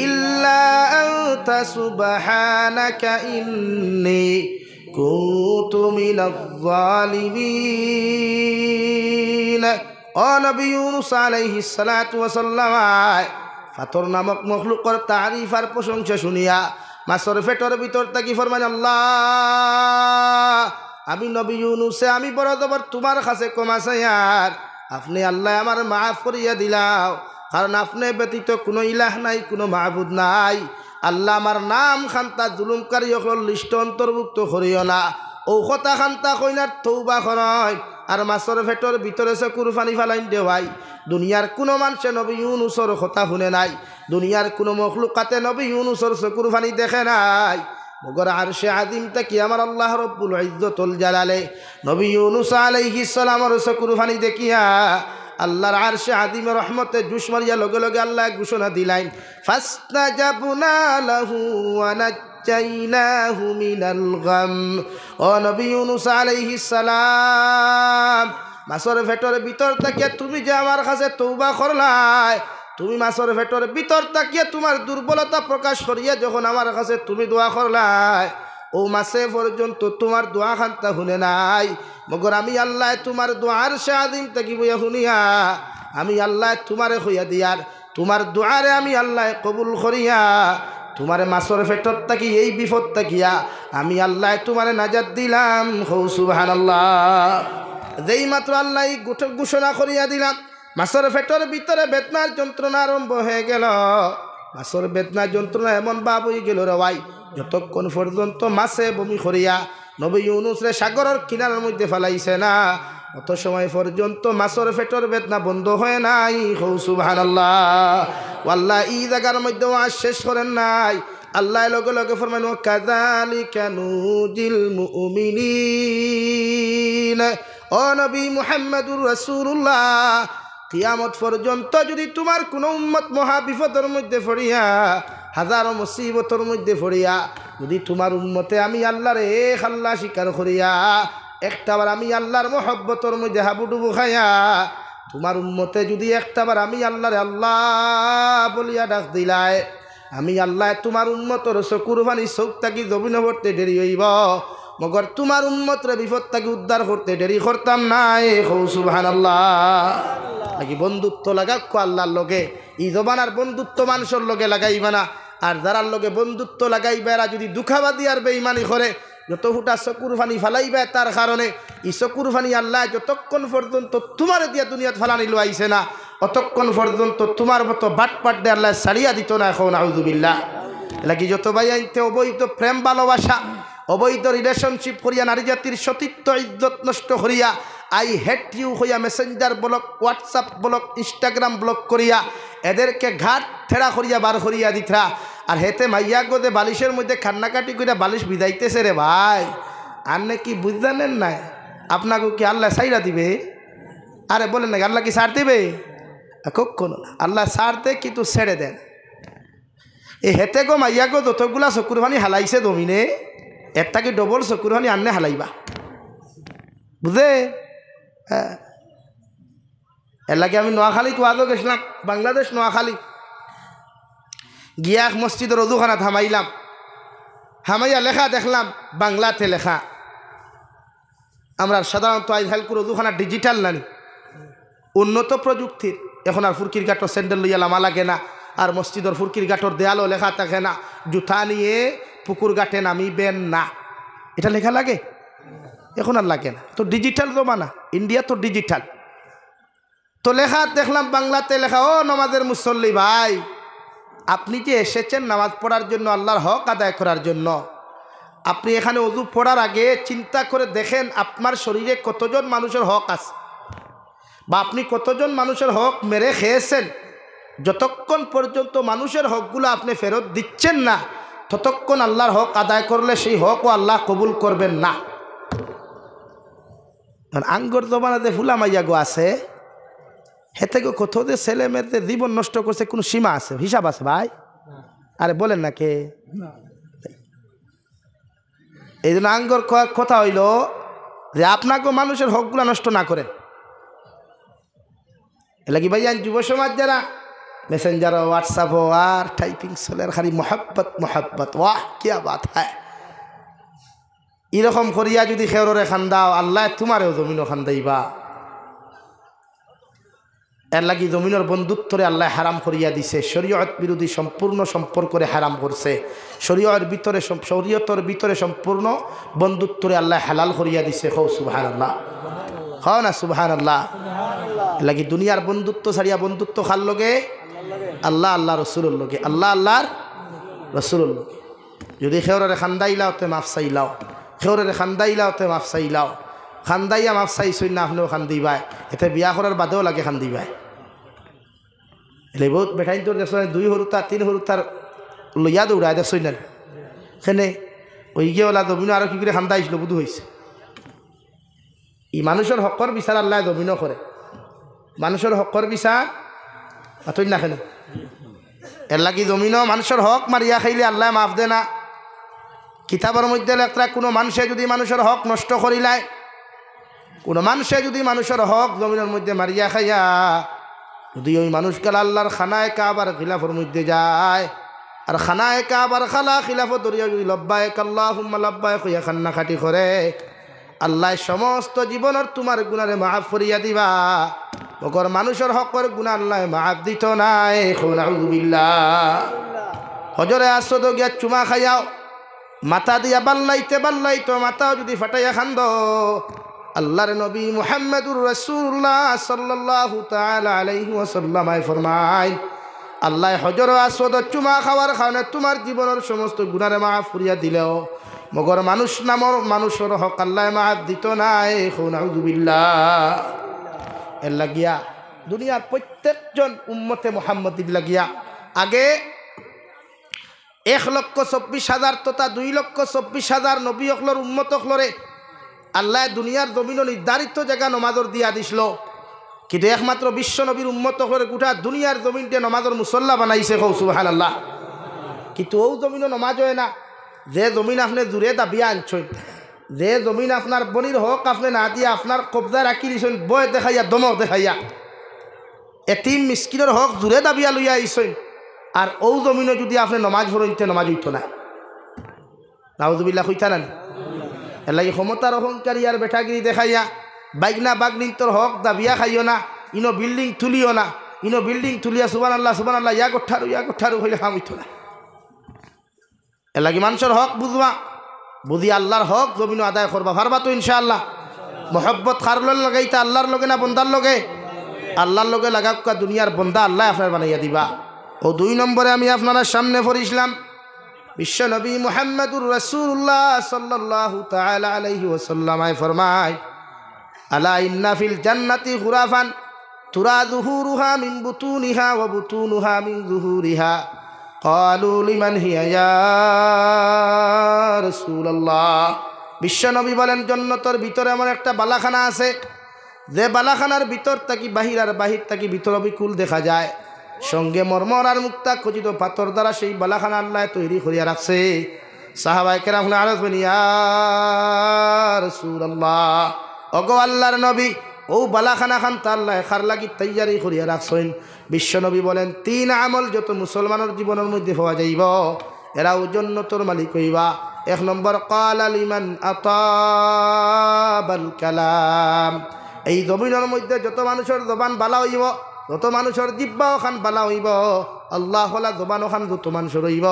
ইল্লা আনতা সুবহানাকা ইন্নী কুনতু মিনাজ জালিমিন ও নবী ইউনূস আলাইহিস সালাতু ওয়াস সালাম ফাতর নামক মখলুকর তারিফ আর প্রশংসা শুনিয়া মাছের পেটের ভিতর তাকি ফরমান আল্লাহ আমি নবী ইউনূসে আমি বড় জবর তোমার কাছে ক্ষমা চাই আর আপনি আল্লাহ আমার মাফ করিয়া দিলাও কারণ আপনি ব্যতীত কোনো ইলাহ নাই কোনো মাহবুদ নাই আল্লাহ আমার নাম খান্তা জুলুমকারী সকল লিস্ট অন্তর্ভুক্ত করিও না ও কথা খান্তা কইনার তৌবা করয় আর মাছের পেটের ভিতরে চকুর পানি ফেলাইন দেওয়াই দুনিয়ার কোনো মানুষে নবী ইউনূসের কথা শুনে নাই দুনিয়ার কোনো মখলুকাতে নবী ইউনূসের চকুর পানি দেখে নাই মগর আরশে আযীম তাকি আমার আল্লাহ রব্বুল ইজ্জতুল জালালে নবী ইউনূস আলাইহিস সালামের চকুর পানি দেখিয়া আল্লাহর আরশে আযীমের রহমতে জুস মারিয়া লগে লগে আল্লাহ ঘোষণা দিলেন ফাস্তাজাবনা লাহু ওয়া নাজ্জাইনাহু মিনাল গাম। ও নবী ইউনূস আলাইহিস সালাম, মাছের পেটের ভিতর থেকে তুমি যে আমার কাছে তওবা করলাই, তুমি মাছের পেটের ভিতর থেকে তোমার দুর্বলতা প্রকাশ করিয়া যখন আমার কাছে তুমি দোয়া করলাই, ও মাসে পর্যন্ত তোমার দোয়া খান্তা শুনে নাই, মগর আমি আল্লাহ তোমার দোয়ার সাদিম থাকি বইয়া শুনিয়া আমি আল্লাহ তোমারে হইয়া দিয়ার তোমার দোয়ারে আমি আল্লাহ কবুল করিয়া তোমারে মাছের পেটর থাকি এই বিপদ থাকিয়া আমি আল্লাহ তোমারে নাজাত দিলাম। হৌ সুবহানাল্লাহ। যেই মাত্র আল্লাহ ঘোষণা করিয়া দিলাম, মাছের পেটের ভিতরে বেদনার যন্ত্রণা আরম্ভ হয়ে গেল। মাছের বেদনার যন্ত্রণা এমন ভাব হয়ে গেল রে ভাই, যতক্ষণ পর্যন্ত মাছে বমি করিয়া নবী ইউনূস রে সাগরের কিনারার মধ্যে ফেলাইছে না, অত সময় পর্যন্ত মাছের পেটের বেদনা বন্ধ হয় নাই। হৌ সুবহানাল্লাহ। আল্লাহ এই জায়গার মধ্যে আজ শেষ করেন নাই, আল্লাহ লগে লগে ফরমানো কাযালিকা নুজিল মুমিনিন। ও নবী মুহাম্মদুর রাসূলুল্লাহ, কিয়ামত পর্যন্ত যদি তোমার কোনো উম্মত মহা বিপদের মধ্যে পড়িয়া হাজারো মুসিবতের মধ্যে পড়িয়া যদি তোমার উম্মতে আমি আল্লাহর এক আল্লাহ স্বীকার করিয়া একটাবার আমি আল্লাহর মহব্বতের মধ্যে হাবুডুবু খাইয়া তোমার উম্মতে যদি একটাবার আমি আল্লাহরে আল্লাহ বলিয়া ডাক দিলায়, আমি আল্লাহ তোমার উম্মতর চকুর পানি চোখ থাকি জমিন ভরতে দেরি হইব, মগর তোমার উম্মতরে বিপদ থাকি উদ্ধার করতে দেরি করতাম নাই। হৌ সুবহানাল্লাহ। নাকি বন্ধুত্ব লাগাক্ষ আল্লাহর লগে, এই জবানার বন্ধুত্ব মানুষের লগে লাগাইবা না। আর যারার লগে বন্ধুত্ব লাগাইবা এরা যদি দুঃখাবাদী আর বেঈমানি করে, যত ফুটা চকুর ফানি ফালাইবা তার কারণে এই চকুর ফানি আল্লাহ যতক্ষণ পর্যন্ত তোমার দিয়া দুনিয়াত ফালানি লইছে না, অতক্ষণ পর্যন্ত তোমার মতো বাটপাট দিয়ে আল্লাহ ছাড়িয়া দিত না। এখন আউযুবিল্লাহ। লাগি যত ভাই আনতে অবৈধ প্রেম ভালোবাসা, অবৈধ রিলেশনশিপ করিয়া নারী জাতির সতীত্ব ইজ্জত নষ্ট করিয়া আই হেট ইউ হইয়া Messenger block, WhatsApp block, Instagram block করিয়া এদেরকে ঘাট থেড়া করিয়া বার করিয়া দিতরা। আর হেতে মাইয়া গোদে বালিশের মধ্যে কান্নাকাটি করিয়া বালিশ বিদাইতেছে রে ভাই। আর নাকি বুঝলেন নাই আপনাকে কি আল্লাহ সাইরা দিবে? আরে বলেন না আল্লাহ কি ছাড় দিবে? কখনো না। আল্লাহ ছাড় দে কিন্তু ছেড়ে দেন। এই হেতে গো মাইয়া গো যতগুলা চকুর পানি হালাইছে জমিনে, একটা কি ডবল চকুর পানি আননে হালাইবা, বুঝে? হ্যাঁ, এর লাগে আমি নোয়াখালী তো আজও গেছিলাম, বাংলাদেশ নোয়াখালী গিয়া এক মসজিদের অজুখানা থামাইলাম, হামাইয়া লেখা দেখলাম বাংলাতে লেখা। আমরা সাধারণত আজকালকুর অজুখানা ডিজিটাল নানি, উন্নত প্রযুক্তির। এখন আর ফুরকির গাঁটর স্যান্ডেল লইয়া লামা লাগে না, আর মসজিদের ফুরকির গাঁটর দেয়ালও লেখা থাকে না জুতা নিয়ে পুকুর ঘাটে নামিবেন না, এটা লেখা লাগে? এখন আর লাগে না, তো ডিজিটাল জমানা, ইন্ডিয়া তো ডিজিটাল। তো লেখা দেখলাম বাংলাতে লেখা, ও নামাজের মুসল্লি ভাই, আপনি যে এসেছেন নামাজ পড়ার জন্য, আল্লাহর হক আদায় করার জন্য, আপনি এখানে ওযু পড়ার আগে চিন্তা করে দেখেন আপনার শরীরে কতজন মানুষের হক আছে, বা আপনি কতজন মানুষের হক মেরে খেয়েছেন। যতক্ষণ পর্যন্ত মানুষের হকগুলো আপনি ফেরত দিচ্ছেন না, ততক্ষণ আল্লাহর হক আদায় করলে সেই হকও আল্লাহ কবুল করবেন না। আঙ্গর জমানাতে ফুলা মাইয়া গো আছে, হেতে গো কত যে ছেলে মেয়েদের জীবন নষ্ট করছে, কোনো সীমা আছে, হিসাব আছে ভাই? আরে বলেন না কে? এই জন্য আঙ্গর কথা হইল যে আপনাকেও মানুষের হকগুলো নষ্ট না করেন। এলা কি ভাই যুব সমাজ যারা মেসেঞ্জার, হোয়াটসঅ্যাপ আর টাইপিং চলে, খালি মোহাব্বত মোহাব্বত, ওয়াহ কিয়া বাত হ্যাঁ। এরকম করিয়া যদি খেউরে খান্দাও, আল্লাহ তোমারেও জমিনও খান্দাইবা। এর লাগি জমিনের বন্ধুত্বরে আল্লাহ হারাম করিয়া দিছে, শরীয়ত বিরোধী সম্পূর্ণ সম্পর্করে হারাম করছে। শরীয়তের ভিতরে সম্পূর্ণ বন্ধুত্বরে আল্লাহ হালাল করিয়া দিছে। হও সুবহানাল্লাহ, হও না সুবহানাল্লাহ। এর লাগি দুনিয়ার বন্ধুত্ব ছাড়িয়া বন্ধুত্ব খার লগে আল্লাহ আল্লাহ রসুলের লগে, আল্লাহ আল্লাহর রসুলের লগে। যদি খেউরে খান্দাইলাও তে মাফ চাইলাও, খেউরে খান্দাইলাও তে মাফ চাইলাও, খান্দাইয়া মাফ চাইছই না আপনিও খান্দিবাই, এতে বিয়া করার বাদেও লাগে খান্দিবাই। এলে বহুত বেঠাইন তোর দেখছ, 2 হরুতা 3 হরুতার লইয়া দৌড়ায় দেখছই না, সেনে ওই গিয়েওলা জমিন আরো কি করে খান্দাইছিল বুধু হয়েছে। ই মানুষের হকর বিচার আল্লাহ জমিনও করে, মানুষের হকর বিচার আতই না কেন? এর লাগি জমিনও মানুষের হক মারিয়া খাইলে আল্লাহ মাফ দে না। কিতাবের মধ্যে লেখা কোনো মানুষে যদি মানুষের হক নষ্ট করিলায়, কোনো মানুষে যদি মানুষের হক জমিনের মধ্যে মারিয়া খাইয়া যদি ওই মানুষকাল আল্লাহর খানায় কাবার খিলাফের মধ্যে যায়, আর খানায় কাবার খালা খিলাফত দরিয়া যদি লব্বায়ক আল্লাহুম্মা লব্বায়ক হইয়া খান্না খাটি করে, আল্লাহ সমস্ত জীবনের তোমার গুনারে মাফ করিয়া দিবা। মগর মানুষের হকের গুণা আল্লাহ মাফ দিত নাই। নাউযুবিল্লাহ। হজরে আসদ গিয়া চুমা খাইয়াও, মাথা দিয়া বাল্লাইতে মাথাও যদি ফাটাইয়া খান্দ, আল্লাহর নবী মুহাম্মদুর রাসূলুল্লাহ সাল্লাল্লাহু তাআলা আলাইহি ওয়াসাল্লাম ফরমায়, আল্লাহ হজর আসদ চুমা খাওয়ার কারণে তোমার জীবনের সমস্ত গুনারে মাফ করিয়া দিলেও মগর মানুষ নামর মানুষের হক আল্লাহ মাফ দিত নাই। নাউযুবিল্লাহ। এর লাগিয়া দুনিয়ার প্রত্যেকজন উম্মতে মুহাম্মদির লাগিয়া আগে 1,24,000 তথা 2,24,000 নবী অকলর উম্মত অকলরে আল্লাহ দুনিয়ার জমিন নির্ধারিত জায়গা নমাজর দিয়া দিছিল, কিন্তু একমাত্র বিশ্ব নবীর উম্মত অকলরে গোটা দুনিয়ার জমিনটে নমাজর মুসল্লা বানাইছে। সুবহানাল্লাহ। কিন্তু ও জমিনও নমাজ হয় না, যে জমিন আপনি জুড়ে দাবিয়া আনছেন, যে জমিন আপনার বনির হক আপনি না দিয়ে আপনার কবজা রাখি দিছেন, বয় দেখাইয়া দমক দেখাইয়া এতিম মিসকিনের হক জুড়ে দাবিয়া লইয়া আইছেন, আর ও জমিনে যদি আপনি নমাজ পড়তে নমাজ হইত না। নাউযুবিল্লাহ হইতা না। এর লাগে ক্ষমতার অহংকারী আর বেঠাগিরি দেখাইয়া বাইগনা বাগনিন্তর হক দাবিয়া খাইও না, ইনো বিল্ডিং তুলিও না, ইনো বিল্ডিং তুলিয়া সুবহানাল্লাহ ইয়া গোঠারু হইলে কাম হইত না। এর লাগে মানুষের হক বুঝবা, বুঝি আল্লাহর হক জমিন আদায় করবা পারবা তো ইনশাআল্লাহ। মোহব্বত খারল লাগাইতা আল্লাহর লগে না বন্দার লগে? আল্লাহর লগে লাগাকা দুনিয়ার বন্দা আল্লাহ আপনার বানাইয়া দিবা। ও 2 নম্বরে আমি আপনারা সামনে পড়িছিলাম বিশ্ব নবী মুহাম্মদুর রাসূলুল্লাহ সাল্লাল্লাহু তাআলা আলাইহি ওয়াসাল্লাম ফরমায়, আলা ইন্না ফিল জান্নাতি গুরাফান তুরা যুহুরুহা মিন বুতুনিহা ওয়া বুতুনুহা মিন যুহুরিহা। ক্বালু লিমান হিয়া ইয়া রাসূলুল্লাহ। বিশ্বনবী বলেন, জান্নাতের ভিতরে এমন একটা বালাখানা আছে, যে বালাখানার ভিতর থাকি বাহির আর বাহির থাকি ভিতর অবিকুল দেখা যায়, সঙ্গে মর্মর আর মুক্তা খচিত পাথর দ্বারা সেই বালাখানা আল্লাহ তৈরি করিয়া রাখছে। সাহাবায়ে কেরাম আরজ করেন, ইয়া রাসূলুল্লাহ, ওগো আল্লাহর নবী, ও বালাখানা খান তা আল্লাহ খার লাগি তৈয়ারি করিয়া রাখছেন। বিশ্বনবী বলেন, 3 আমল যত মুসলমানের জীবনের মধ্যে পাওয়া যাইব, এরাও জান্নাতের মালিক হইবা। 1 নম্বর, ক্বালা লিমান আতাবাল কালাম। এই জমিনের মধ্যে যত মানুষের জবান বালা হইব, যত মানুষের জিব্বা ওখান বালা হইব, আল্লাহ হলা জবান ওখান যত মানুষের হইব,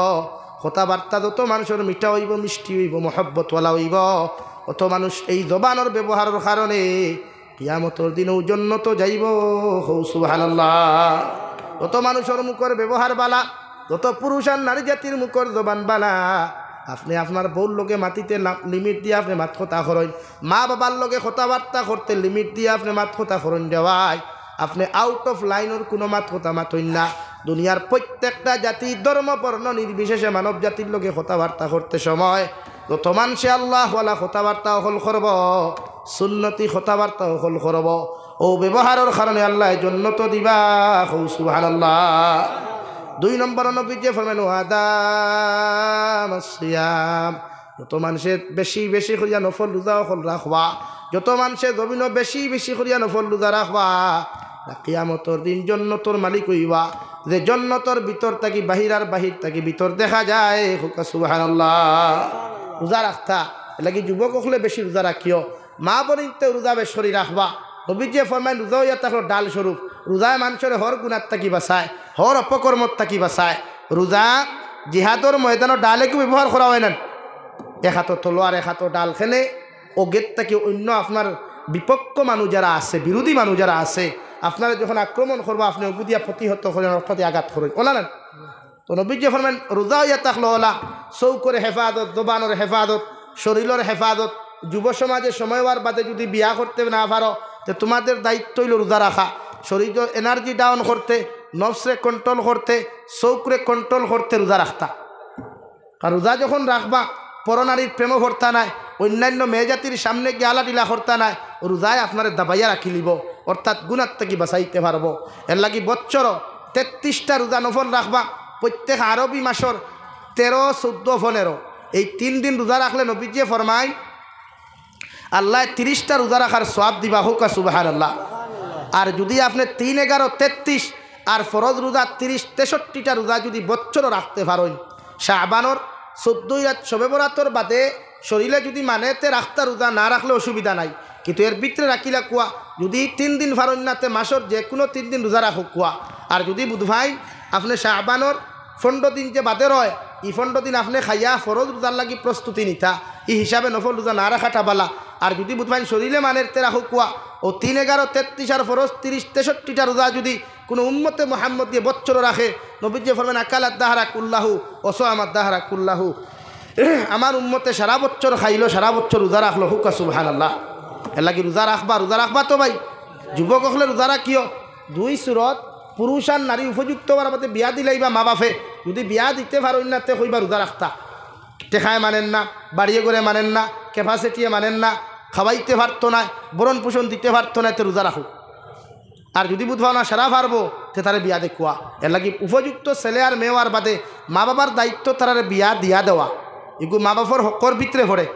কথাবার্তা যত মানুষের মিঠা হইব, মিষ্টি হইব, মহব্বতওয়ালা হইব, অত মানুষ এই জবানের ব্যবহারের কারণে কিয়ামতের দিনেও জান্নাত যাইব। সুবহানাল্লাহ। যত মানুষের মুখের ব্যবহার বালা, যত পুরুষ আর নারী জাতির মুখের জবান বালা, আপনি আপনার বউর লোকে মাতিতে লিমিট দিয়ে আপনি মাত কথা করেন, মা বাবার লোকে কথাবার্তা করতে লিমিট দিয়ে আপনি মাত কথা করেন দেওয়ায়, আপনি আউট অফ লাইনের কোনো মাত কথা মাতইন না। দুনিয়ার প্রত্যেকটা জাতি ধর্ম বর্ণ নির্বিশেষে মানব জাতির লোকে কথাবার্তা করতে সময় যত মানুষে আল্লাহওয়ালা কথাবার্তা হল করব, সুন্নতি কথাবার্তা হল করব, ও ব্যবহারের কারণে আল্লাহ জান্নাত দিবা। সুবহানাল্লাহ। 2 নম্বর নবীজি ফরমান, ওয়াদামাস সিয়াম। যত মানুষের বেশি বেশি করিয়া নফল রোজা হল রাখবা, যত মানুষের জমিনও বেশি বেশি করিয়া নফল রোজা রাখবা, কিয়ামতের দিন জান্নাতের মালিক হইবা। যে জান্নাতের ভিতর থাকি বাহির আর বাহির থাকি ভিতর দেখা যায়। সুবহানাল্লাহ। রোজা রাখতা লাগি যুবক হলে বেশি রোজা রাখিও, মা বোনিতে রোজা বেশি রাখবা। নবীজি ফরমায়, রোজা হইয়া থাকলো ডাল স্বরূপ। রোজায় মানুষের হর গুণার থাকি বাঁচায়, হর অপকর্মত থাকি বাঁচায়। রোজা জিহাদর ময়দানত ডালে কি ব্যবহার করা হয় না? 1 হাতে তলোয়ার 1 হাতে ডাল খেলে ও গেট থেকে অন্য আপনার বিপক্ষ মানুষ যারা আছে, বিরোধী মানুষ যারা আছে, আপনারা যখন আক্রমণ করবো আপনি ওগুদিয়া প্রতিহত করেন, অর্থাৎ আঘাত করেন, ওলা না? তো নবীজি ফরমান, রোজা হইয়া থাকলো ওলা চৌকরে হেফাজত, জবানের হেফাজত, শরীরের হেফাজত। যুব সমাজে সময় হওয়ার বাদে যদি বিয়া করতে না পারো, তো তোমাদের দায়িত্ব হইল রোজা রাখা, শরীর এনার্জি ডাউন করতে, নফসরে কন্ট্রোল করতে, চৌকরে কন্ট্রোল করতে রোজা রাখতা। আর রোজা যখন রাখবা, পরনারীর প্রেম ভর্তা নাই, অন্যান্য মেয়ে জাতির সামনে গিয়ে আলাটিলা করতা নাই, রোজায় আপনার দাবাইয়া রাখি লিব, অর্থাৎ গুণার থেকে বাঁচাইতে পারবো। এর লাগি বছর 33টা রোজা নফল রাখবা। প্রত্যেক আরবি মাসর 13, 14, 15 এই 3 দিন রোজা রাখলে নবীজি ফরমায় আল্লাহ 30টা রোজা রাখার সওয়াব দিবা হোক সুবহানাল্লাহ। আর যদি আপনি 3, 11, 33 আর ফরজ রোজা 30, 63টা রোজা যদি বছরও রাখতে পারেন, শাবানোর 14 রাত শবে বরাতর বাদে শরীরে যদি মানেতে রাখতা রোজা না রাখলে অসুবিধা নাই, কিন্তু এর ভিতরে রাখিলা কুয়া যদি 3 দিন পারেন নাতে মাসর যে কোনো 3 দিন রোজা রাখো কুয়া। আর যদি বুধভাই আপনি শাবানোর 15 দিন যে বাদে রয়, এই 15 দিন আপনি খাইয়া ফরজ রোজার লাগি প্রস্তুতি নিতা, এই হিসাবে নফল রোজা না রাখাটা বালা। আর যদি বুধভাই শরীরে মানের তে রাখো কুয়া ও 3, 11, 33 আর ফরজ 30, 63টা রোজা যদি কোনো উম্মতে মুহাম্মদ দিয়ে বছর রাখে, নবীজি ফরমান আকালাত দাহরা কুল্লাহু ওসামাত দাহরা কুল্লাহু, আমার উম্মতে সারা বছর খাইলো, সারা বছর রোজা রাখলো হুকা সুবহানাল্লাহ। এর লাগি রোজা রাখবা তো ভাই। যুবক হলে রোজা রাখিও 2 সুরত, পুরুষ আর নারী উপযুক্ত হওয়ার মধ্যে বিয়া দিলাইবা মা বাপে, যদি বিয়া দিতে পারো না তে হইবা রোজা রাখতা। টেকায় মানেন না, বাড়িয়ে করে মানেন না, ক্যাপাসিটিয়ে মানেন না, খাওয়াইতে পারতো না, বরণ পোষণ দিতে পারতো না, তে রোজা রাখো। আর যদি বুধবাও না সারা পারবো তে তারে বিয়া দেখুয়া। এর লাগি উপযুক্ত ছেলে আর মেয়ের বাদে মা বাবার দায়িত্ব তারে বিয়া দিয়া দেওয়া, এগুলো মা বাবার হকর ভিতরে পড়ে।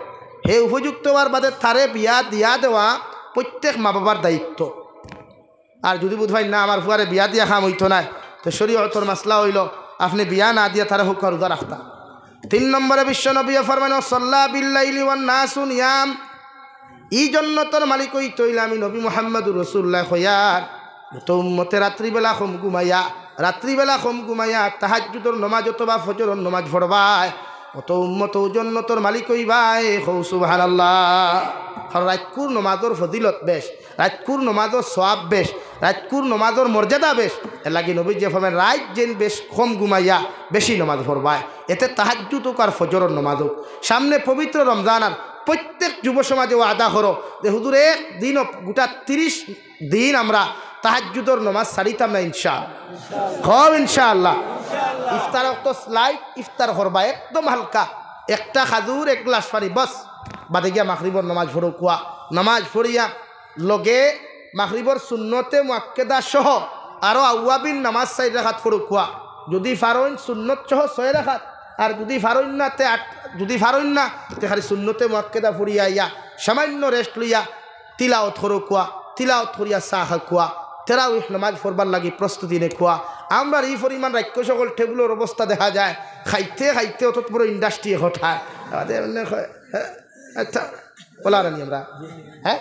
হে উপযুক্ত হওয়ার বাদে তারে বিয়া দিয়া দেওয়া প্রত্যেক মা বাবার দায়িত্ব। আর যদি বুধবাই না আমার ফুয়ারে বিয়া দিয়া খাম হইতো না, তো শরীয়তর মাসলা হইল আপনি বিয়া না দিয়া তারে হুকা রোজা রাখতা। 3 নম্বরে বিশ্ব নবী ফরমান সাল্লা বিল্লাইলি ওয়ান নাসু নিয়াম, এই জন্য তোর মালিক ওই তৈল আমি নবী মুহাম্মদুর রাসূলুল্লাহ খয়ার তো উম্মতে রাত্রিবেলা খম ঘুমাইয়া তাহাজ্জুদের নমাজ অথবা ফজরের নমাজ পড়বায়, অত উম্মত জন্য তোর মালিক ওই ভাই হৌ সুবহানাল্লাহ। কারণ রাতকুর নমাজের ফজিলত বেশ, রাতকুর নমাজের সওয়াব বেশ, রাতকুর নমাজের মর্যাদা বেশ। এর লাগি নবী যে ফরমান রাত যেন বেশ কম ঘুমাইয়া বেশি নমাজ পড়বায়, এতে তাহাজ্জুদ হোক আর ফজরের নমাজ হোক। সামনে পবিত্র রমজান, আর প্রত্যেক যুব সমাজেও আদা করো যে হুজুর এক দিন গোটা 30 দিন আমরা তাহাজ্জুদের নমাজ ছাড়িতাম না ইনশাআল্লাহ। ইনশাআল্লাহ ইফতার তো স্লাইড ইফতার করবা একদম হালকা, একটা খাজুর 1 গ্লাস পানি বস, বাদে গিয়া মাগরিবর নমাজ পড়ো কুয়া। নমাজ পড়িয়া লগে মাগরিবর সুন্নতে মুআক্কেদা সহ আরও আউয়াবিন নামাজ 4 রাকাত পড়ো কুয়া। যদি ফারইন সুন্নত সহ 6 রাকাত, আর যদি ফারইন না তে 8, যদি ফারইন না তে খালি সুন্নতে মুআক্কেদা পড়িয়া ইয়া সামান্য রেস্ট লইয়া তিলাওয়াত করো কুয়া। তিলাওয়াত করিয়া চাহ কুয়া। তারাউহ নামাজ পড়বার লাগি প্রস্তুতি নে খোয়া। আমরা এই পরিমাণ রাক্য সকল টেবিলের অবস্থা দেখা যায়, খাইতে খাইতে অত বড় ইন্ডাস্ট্রি হঠাৎ আচ্ছা বলা রানি আমরা হ্যাঁ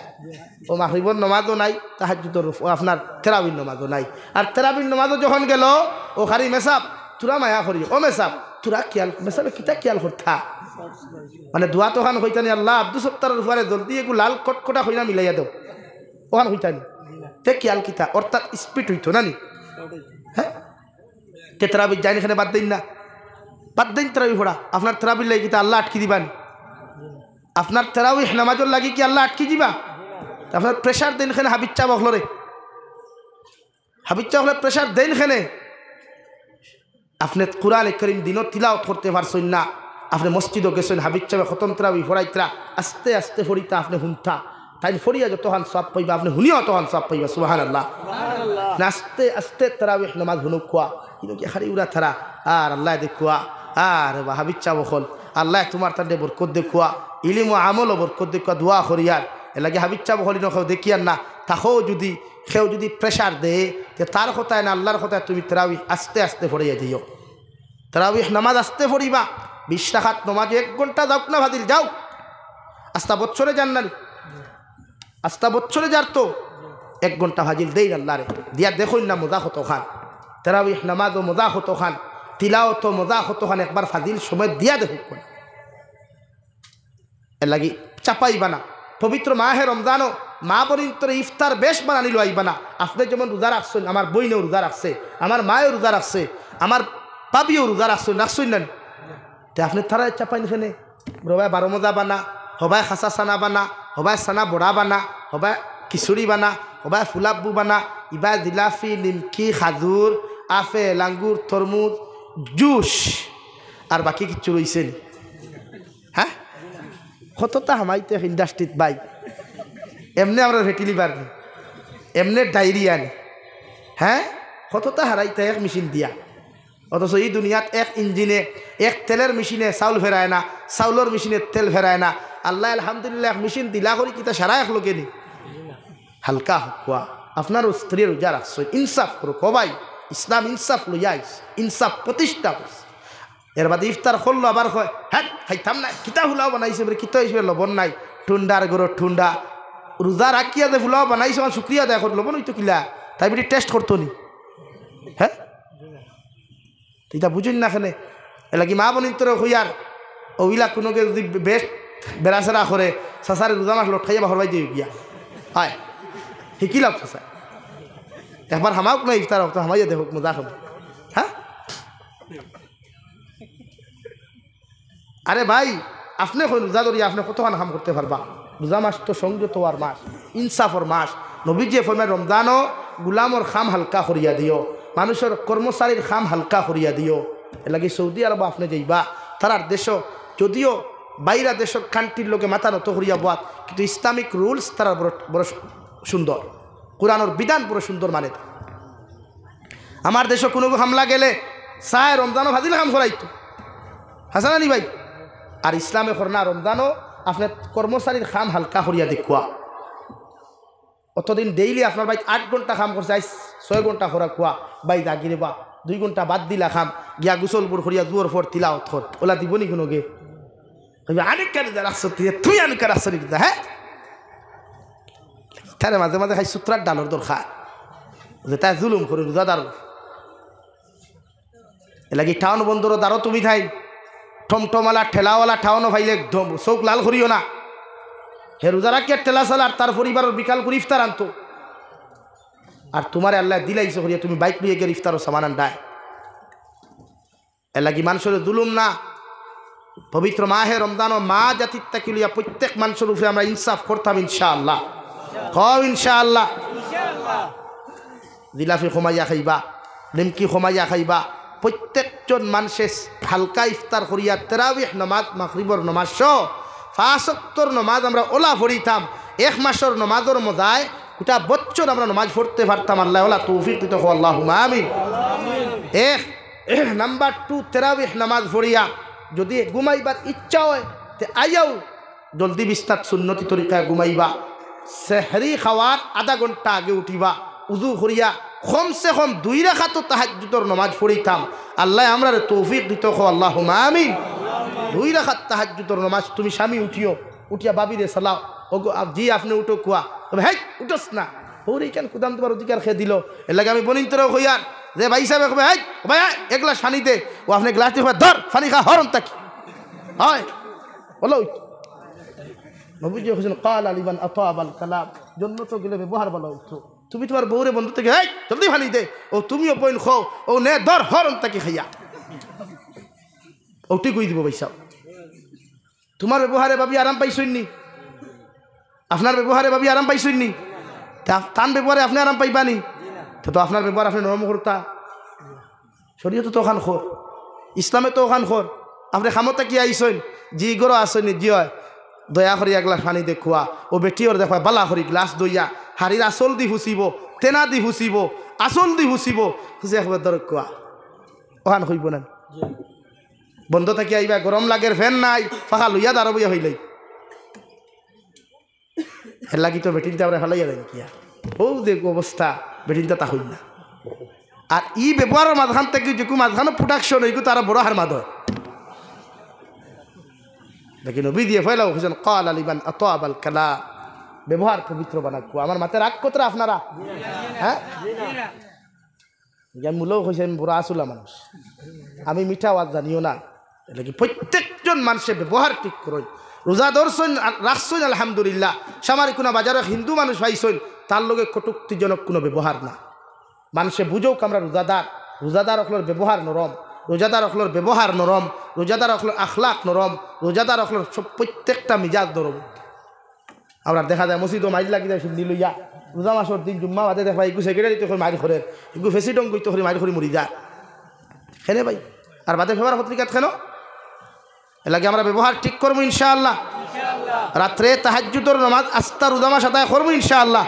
ও মাগরিবর নমাজও নাই, তাহাজ্জুদের আপনার তারাবির নমাজও নাই। আর তারাবির নমাজও যখন গেল ও খালি মেসাব তুরা মায়া করি, ও মেসাব তুরা খেয়াল মেসাবে কিতা খেয়াল করতা, মানে দোয়া তো খান হইতানি আল্লাহ আব্দুল সত্তারের উপরে জলদি একটু লাল কটকটা হইনা মিলাইয়া দেও, ওখান হইতানি তে খেয়াল কিতা অর্থাৎ স্পিড হইতো না নি। হ্যাঁ তে তারাবির যাইনি এখানে বাদ দিন না, বাদ দিন তারাবি ফোড়া। আপনার তারাবির লাগি কিতা আল্লাহ আটকি দিবানি? আপনার তারাউহ নামাজের লাগি কি আল্লাহ আটকি দিবা? আপনার প্রেশার দেন খানে হাবিজ চা বখলরে, হাবিজ চা হলে প্রেশার দেন খানে। আপনি কুরআন কারীম দিনও তিলাওয়াত করতে পারছেন না, আপনি মসজিদও গেছেন হাবিজ চাবে খতম তারাবি ফোড়াইতরা আস্তে আস্তে ফড়িতা আপনি হুনতা, তাই ফড়িয়া যতক্ষণ সব পাইবা আপনি হুনিও তখন সব পাইবা। সুবহানাল্লাহ। আস্তে আস্তে তারাবিহ নামাজ হুনুক খোয়া কিন্তু কি খালি উড়া থারা আর আল্লাহ দেখুয়া আর হাবিজ চা বখল আল্লাহ তোমার তাদের বরকত দেখুয়া, ইলিম ও আমল বরকত দেখুয়া, দোয়া করিয়ার এলাকি হাবিজ চা বখলি নখাও দেখিয়ার না তাকেও যদি কেউ যদি প্রেশার দেয় যে তার কথায় না আল্লাহর কথায় তুমি তারাবিহ আস্তে আস্তে ফড়িয়ে দিও। তারাবিহ নামাজ আস্তে ফড়িবা, 20 রাকাত নামাজ 1 ঘন্টা যাও না ভাদিল যাও, আস্তা বছরে যান না, আস্তা বছরে যার তো 1 ঘন্টা ভাজিল দেই আল্লাহরে দিয়া দেখুন না মজা হতো খান, তারাবিহ নামাজও মজা হতো খান, তিলাওয়াত মজা হতো খান, একবার ফাজিল সময় দিয়া দেখুন। এর লাগি চাপাইবা না। পবিত্র মাহে রমজানও মা পর্যন্ত ইফতার বেশ বানানিল আইবা না। আপনি যেমন রোজা রাখছেন, আমার বইনেও রোজা রাখছে, আমার মায়েও রোজা রাখছে, আমার পাবিও রোজা রাখছেন, রাখছেন না তে আপনি তারা চাপাই নিখানে হবাই 12 মজা বানা, হবাই খাসা সানা বানা, হবাই সানা বড়া বানা, হবাই খিচুড়ি বানা, হবাই ফুলাব্বু বানা, ইবা জিলাফি নিমকি খাজুর আপেল আঙ্গুর তরমুজ জুস আর বাকি কিছু রয়েছেন। হ্যাঁ কতটা হামাইতে ইন্ডাস্ট্রিত বাই এমনি আমরা ভেটিলি পারনি, এমনি ডায়রিয়া নি। হ্যাঁ কতটা হারাইতে এক মেশিন দিয়া অথচ এই দুনিয়াত এক ইঞ্জিনে এক তেলের মেশিনে চাউল ফেরায় না, চাউলের মেশিনে তেল ফেরায় না। আল্লাহ আলহামদুলিল্লাহ এক মেশিন দিলা করি কিতা সারা এক লোকে নি হালকা হকুয়া আপনারও স্ত্রীর রোজা রাখছো, ইনসাফ করো কবাই। ইসলাম ইনসাফ লইয়াইস, ইনসাফ প্রতিষ্ঠা করছে। এর বাদে ইফতার করলো আবার কয় হ্যাঁ খাইতাম না, কিতা ফুলাও বানাইছে বলে, কিতা হিসেবে লবণ নাই, ঠুন্ডার গরো ঠুন্ডা। রোজা রাখিয়া যে ফুলাও বানাইছে আমার শুক্রিয়া দেয় লবণ হইতো কিলা, তাই বলি টেস্ট করতো নি। হ্যাঁ এটা বুঝুন না খেলে এলাকি মা বোন তোর হইয়ার ওইলা কোনোকে যদি বেশ বেড়াচেরা করে চাচারে রোজা মাস লট খাইয়া বাহর বাই দিয়ে গিয়া হয় শিকি লাভ চাচা একবার হামাক না ইফতার হোক তো হামাইয়া দেখুক মজা খাব। হ্যাঁ আরে ভাই আপনি রোজা ধরিয়া আপনি কতক্ষণ কাম করতে পারবা? রোজা মাস তো সংযত হওয়ার মাস, ইনসাফর মাস। নবীজি ফরমায় রমজানও গুলামর খাম হালকা করিয়া দিও, মানুষের কর্মচারীর খাম হালকা করিয়া দিও। এর লাগে সৌদি আরব আপনি যাইবা, তারার দেশ যদিও বাইরা দেশের কান্ট্রির লোকে মাথা নত করিয়া বাত, কিন্তু ইসলামিক রুলস তারা বড় বড় সুন্দর, কোরআনের বিধান বড় সুন্দর মানে। আমার দেশে কোনো হামলা গেলে চায় রমজানও ভাজিল কাম করাইতো, হাসানা নি ভাই? আর ইসলামে করনা রমজানও আপনার কর্মচারীর খাম হালকা করিয়া দেখুয়া। অতদিন ডেইলি আপনার ভাই 8 ঘন্টা কাম করছে, 6 ঘন্টা করা খোয়া বাই জাগিরে বা 2 ঘন্টা বাদ দিলা খাম গিয়া গুসলপুর করিয়া দুয়ার ফর তিলাওত কর, ওলা দিবনি কোনো গে অনেক কারে রাখছো তুই আমি কার রাখছো দিতা। হ্যাঁ তারে মাঝে মাঝে খাই সূত্রার ডালর দরকার যে তাই জুলুম করি রোজাদার। এলাকি টাউন বন্দর দ্বারও তুমি থাই টমটমালা ঠেলাওয়ালা ঠাউনো ভাইলে চৌক লাল করিও না। হে রোজা রাখিয়া ঠেলা চালা আর তার পরিবারের বিকাল করে ইফতার আনতো, আর তোমার আল্লাহ দিলাইছে করিয়া তুমি বাইক নিয়ে গিয়ে ইফতারও সামান আনডায়। এলাকি মানুষের জুলুম না। পবিত্র মাহে রমজান ও মা জাতির তাকিলিয়া প্রত্যেক মানুষের উপরে আমরা ইনসাফ করতাম ইনশাআল্লাহ। কও ইনশাআল্লাহ। জিলাফি খমাইয়া খাইবা, নিমকি খমাইয়া খাইবা। প্রত্যেকজন মানুষের হালকা ইফতার করিয়া তারাবিহ নামাজ মাগরিবর নামাজ সহ 5 ওয়াক্তের নামাজ আমরা ওলা পড়িতাম। 1 মাসের নামাজের মজায় গোটা বছর আমরা নামাজ পড়তে পারতাম। আল্লাহ ওলা তৌফিক দিতে হো, আল্লাহুম্মা আমিন। নাম্বার 2 তারাবিহ নামাজ পড়িয়া যদি ঘুমাইবার ইচ্ছা হয় তে আইয়াও জলদি বিস্তার সুন্নতি তরিকায় ঘুমাইবা। সেহরি খাওয়ার আধা ঘন্টা আগে উঠিবা, উজু করিয়া কমসে কম 2 রাকাত তাহাজ্জুদের নামাজ পড়িতাম। আল্লাহ আমরা তৌফিক দিতে হো, আল্লাহুম্মা আমিন। 2 রাকাত তাহাজ্জুদের নামাজ তুমি স্বামী উঠিও, উঠিয়া বাবিরে সালাও, ওগো জি আপনি উঠো কুয়া, তবে হ্যাঁ উঠোস না ওরে কেন কুদাম তোমার অধিকার খেয়ে দিল। এর লাগে আমি বনিন তোর হইয়ার যে ভাই সাহেব ভাই ভাই এক গ্লাস পানি দে, ও আপনি গ্লাস দিয়ে ধর পানি খা হরম তাকি হয় বলো। নবীজি হোসেন কাল আলিবান আতাবাল কালাম, জন্য তো গেলে ব্যবহার ভালো হইতো। তুমি তোমার বউরে বন্ধু থেকে এই জলদি পানি দে, ও তুমিও বইন খাও, ও নে ধর হরম তাকি খাইয়া ওটি কই দিব। ভাই সাহেব তোমার ব্যবহারে ভাবি আরাম পাইছইনি, আপনার ব্যবহারে ভাবি আরাম পাইছইনি, তান ব্যবহারে আপনি আরাম পাইবানি। তো আপনার ব্যবহার আপনি নরম করতা, শরীয়তে তো ওখান খোর, ইসলামে তো ওখান খোর। আপনি খামতা কি আইসইন জি গরো আসইনি জি হয় দয়া করি এক গ্লাস পানি দেখুয়া, ও বেটিওর দেখবা বালা করি গ্লাস দইয়া হাড়ির আসল দি হুসিব, তেনা দি হুসিব, আসল দি হুসিব, হুসে একবার দর কুয়া ওখান হইব না। বন্ধ থাকি আইবা, গরম লাগের ফ্যান নাই, ফাঁকা লইয়া দাঁড়ো বইয়া হইলাই এর লাগি তো বেটিনটা আমরা ফেলাইয়া দেন কিয়া ও দেখ অবস্থা, বেটিনটা তা হইল না। আর ই ব্যবহারের মাঝখান থেকে যে মাঝখানে প্রোডাকশন হইগো তারা বড় হার মাদ হয়। দেখি নবী দিয়ে ফেলাও হোসেন কাল আলিবান আতাবাল কালা, ব্যবহার পবিত্র বানাকু। আমার মাথায় রাগ কতরা আপনারা? হ্যাঁ মূলও হয়েছে আমি বুড়া আসুলা মানুষ, আমি মিঠা আওয়াজ জানিও না। এটা কি প্রত্যেকজন মানুষের ব্যবহার ঠিক করুন। রোজা ধরছেন রাখছেন আলহামদুলিল্লাহ, সামারি কোনো বাজারে হিন্দু মানুষ পাইছেন তার লগে কটুক্তিজনক কোনো ব্যবহার না। মানুষে বুঝোক আমরা রোজাদার, রোজাদার অখলোর ব্যবহার নরম, রোজাদার অখলোর ব্যবহার নরম, রোজাদার অখলোর আখলাক নরম, রোজাদার অখলোর সব প্রত্যেকটা মিজাজ নরম। আমরা দেখা যায় মসজিদও মাইজ লাগি যায় সিদ্ধি লইয়া, রোজা মাসের দিন জুম্মা বাদে দেখা একটু সেক্রেটারি তো মারি করে, একটু ফেসিডং করতে করে মারি করে মরি যায় খেনে ভাই। আর বাদে ফেবার পত্রিকাত কেন এ লাগে আমরা ব্যবহার ঠিক করবো ইনশাআল্লাহ। রাত্রে তাহাজ্জুদের নামাজ আস্তা রোজা মাস আদায় করবো ইনশাআল্লাহ।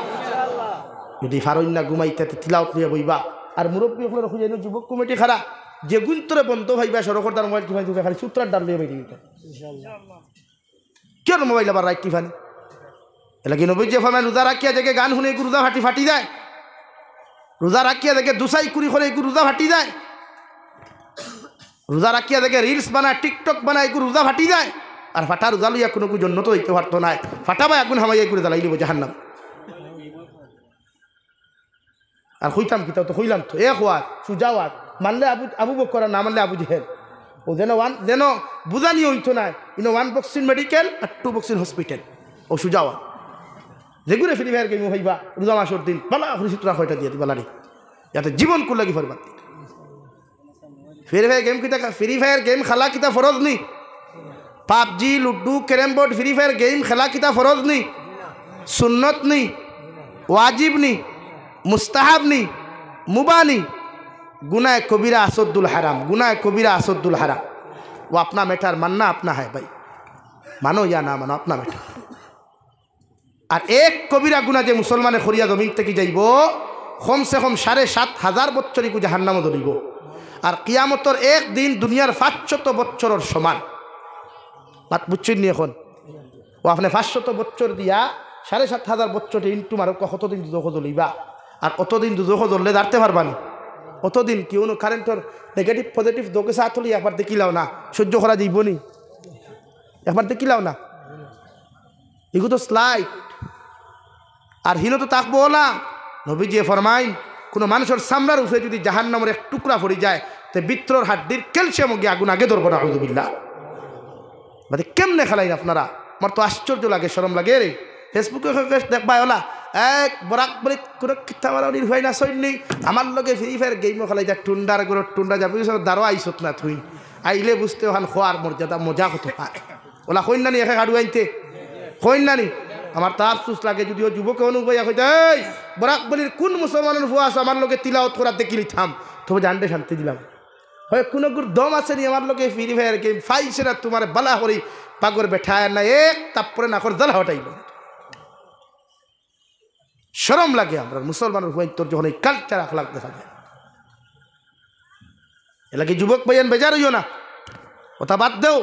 যদি ফারইন না ঘুমাইতে তিলাওয়াত নিয়ে বইবা। আর মুরব্বী হলে খুঁজে যুবক কমিটি খারা যে গুন্তরে বন্ধ ভাইবা সরকার মোবাইল টিফানি খালি সূত্রার ডাল দিয়ে বেরিয়ে কেন মোবাইল আবার রাইট টিফানি এলা কি নবী যে ফরমান রোজা রাখিয়া দেখে গান শুনে রোজা ফাটি যায় রোজা রাখিয়া দেখে দুসাই কুড়ি করে রোজা ফাটি যায় রোজা রাখিয়া দেখে রিলস বানায় টিকটক বানায় রোজা ফাটি যায় আর ফাটা রোজা লইয়া কোনো জন্য তো হইতে পারতো না ফাটাবা এখন হামাইয়া করে জ্বালাই দিব জাহান্নাম আর হইতাম কিতাব তো হইলাম তো হওয়ার সুজাওয়াত মানলে আবু বকর না মানলে আবু জেহেল ও যেন বুঝানি হইতো না ওয়ান বক্সিন মেডিকেল আর 2 বক্সিন হসপিটাল ও সুজাওয়াত যেগুলো ফ্রি ফায়ার গেম হইবা রোজা মাসের দিন বালা সূত্রা কয়টা দিয়ে দিবা লাড়ি যাতে জীবন কুল লাগি ফরবাদ ফ্রি ফায়ার গেম খেলা কিতা ফরজ নি PUBG ludo carrom board free fire game খেলা কিতা ফরজ নি সুন্নত নি ওয়াজিব নি মুস্তাহাব নি মুবানি गुनाह कबीरा असद्दुल हराम गुनाह कबीरा असद्दुल हराम वो अपना मैटर मानना अपना है भाई मानो या ना मानो अपना मैटर और एक कबीरा गुनाह जो मुसलमान खरिया जमीन तक जाइब कम से कम 7,500 बच्चरी को जहान्नाम धरिब और कियामतर एक दिन दुनियार 500 बच्चर समान बात बुझছেন নি এখন ও আপনি 500 বছর দিয়া 7,500 বছর ইনটু মারো কতদিন দুজখ জ্বলিবা আর কতদিন দুজখ জ্বললে দাঁড়তে পারবা না অতদিন কেউ কারেন্টর নেগেটিভ পজিটিভ দোকে সাথ হলে একবার দেখিলাও না সহ্য করা যাইব নি একবার দেখিলাও না এগুলো তো স্লাইড আর হিনো তো তাকবো না নবীজি ফরমাইন কোনো মানুষের সামরার উপরে যদি জাহান্নামের এক টুকরা পড়ে যায় তো বিত্রর হাড্ডির ক্যালসিয়াম গিয়ে আগুন আগে ধরবো না আউযুবিল্লাহ মানে কেমনে খেলাইন আপনারা আমার তো আশ্চর্য লাগে শরম লাগে রে ফেসবুকে দেখবাই ওলা এক বরাক বলি কোনো কিতা মারানির হয় না সৈন্যি আমার লগে ফ্রি ফায়ার গেমও খেলাই যা টুন্ডার করে টুন্ডা যাবি দাঁড়ো আইসত না তুই আইলে বুঝতে ওখান খোয়ার মর্যাদা মজা হতো পায় ওলা কন্যানি একে হাডু আনতে কন্যানি আমার তো আফসুস লাগে যদিও যুবক অনুভব হইতে এই বরাক বলির কোন মুসলমানের ভুয়া আছে আমার লগে তিলাওয়াত করা দেখিলি থাম তবে জানতে শান্তি দিলাম হয় কোনো গুর দম আছে নি আমার লগে ফ্রি ফায়ার গেম ফাইছে না তোমার বালা করি পাগর বেঠায় না এক তারপরে না করে জ্বালা হটাইল শরম লাগে আমরা মুসলমানের তোর যখন এই কালচার আখলাক দেখা যায় এলাকি যুবক ভাইয়ান বেজার হইও না ওটা বাদ দেও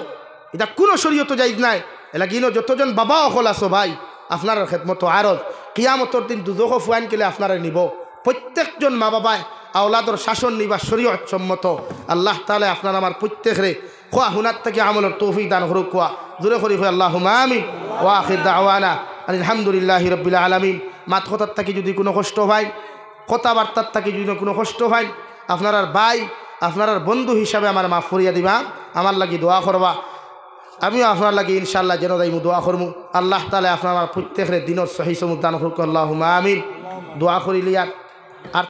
এটা কোনো শরীয়ত যাইজ নাই এলাকি যতজন বাবা অকল আছো ভাই আপনার খেদমত আরত কিয়ামতর দিন দুজখ ফুয়াইন কেলে আপনারা নিব প্রত্যেকজন মা বাবায় আওলাদর শাসন নিবা শরীয়ত সম্মত আল্লাহ তাআলা আপনার আমার প্রত্যেকরে খোয়া হুনার থেকে আমলের তৌফিক দান করুক খোয়া জোরে করি হয় আল্লাহুম্মা আমিন ওয়া আখির দাওয়ানা আলহামদুলিল্লাহি রাব্বিল আলামিন মাত কথার থাকি যদি কোনো কষ্ট হয় কথাবার্তার থাকি যদি কোনো কষ্ট হয় আপনার আর ভাই আপনার আর বন্ধু হিসাবে আমার মাফ করিয়া দিবা আমার লাগি দোয়া করবা আমিও আপনার লাগি ইনশাআল্লাহ যেন যাইমু দোয়া করমু আল্লাহ তাআলা আপনার আমার প্রত্যেকের দিনের সহি সমুখ দান করুক আল্লাহুম্মা আমিন দোয়া করিলিয়া। আর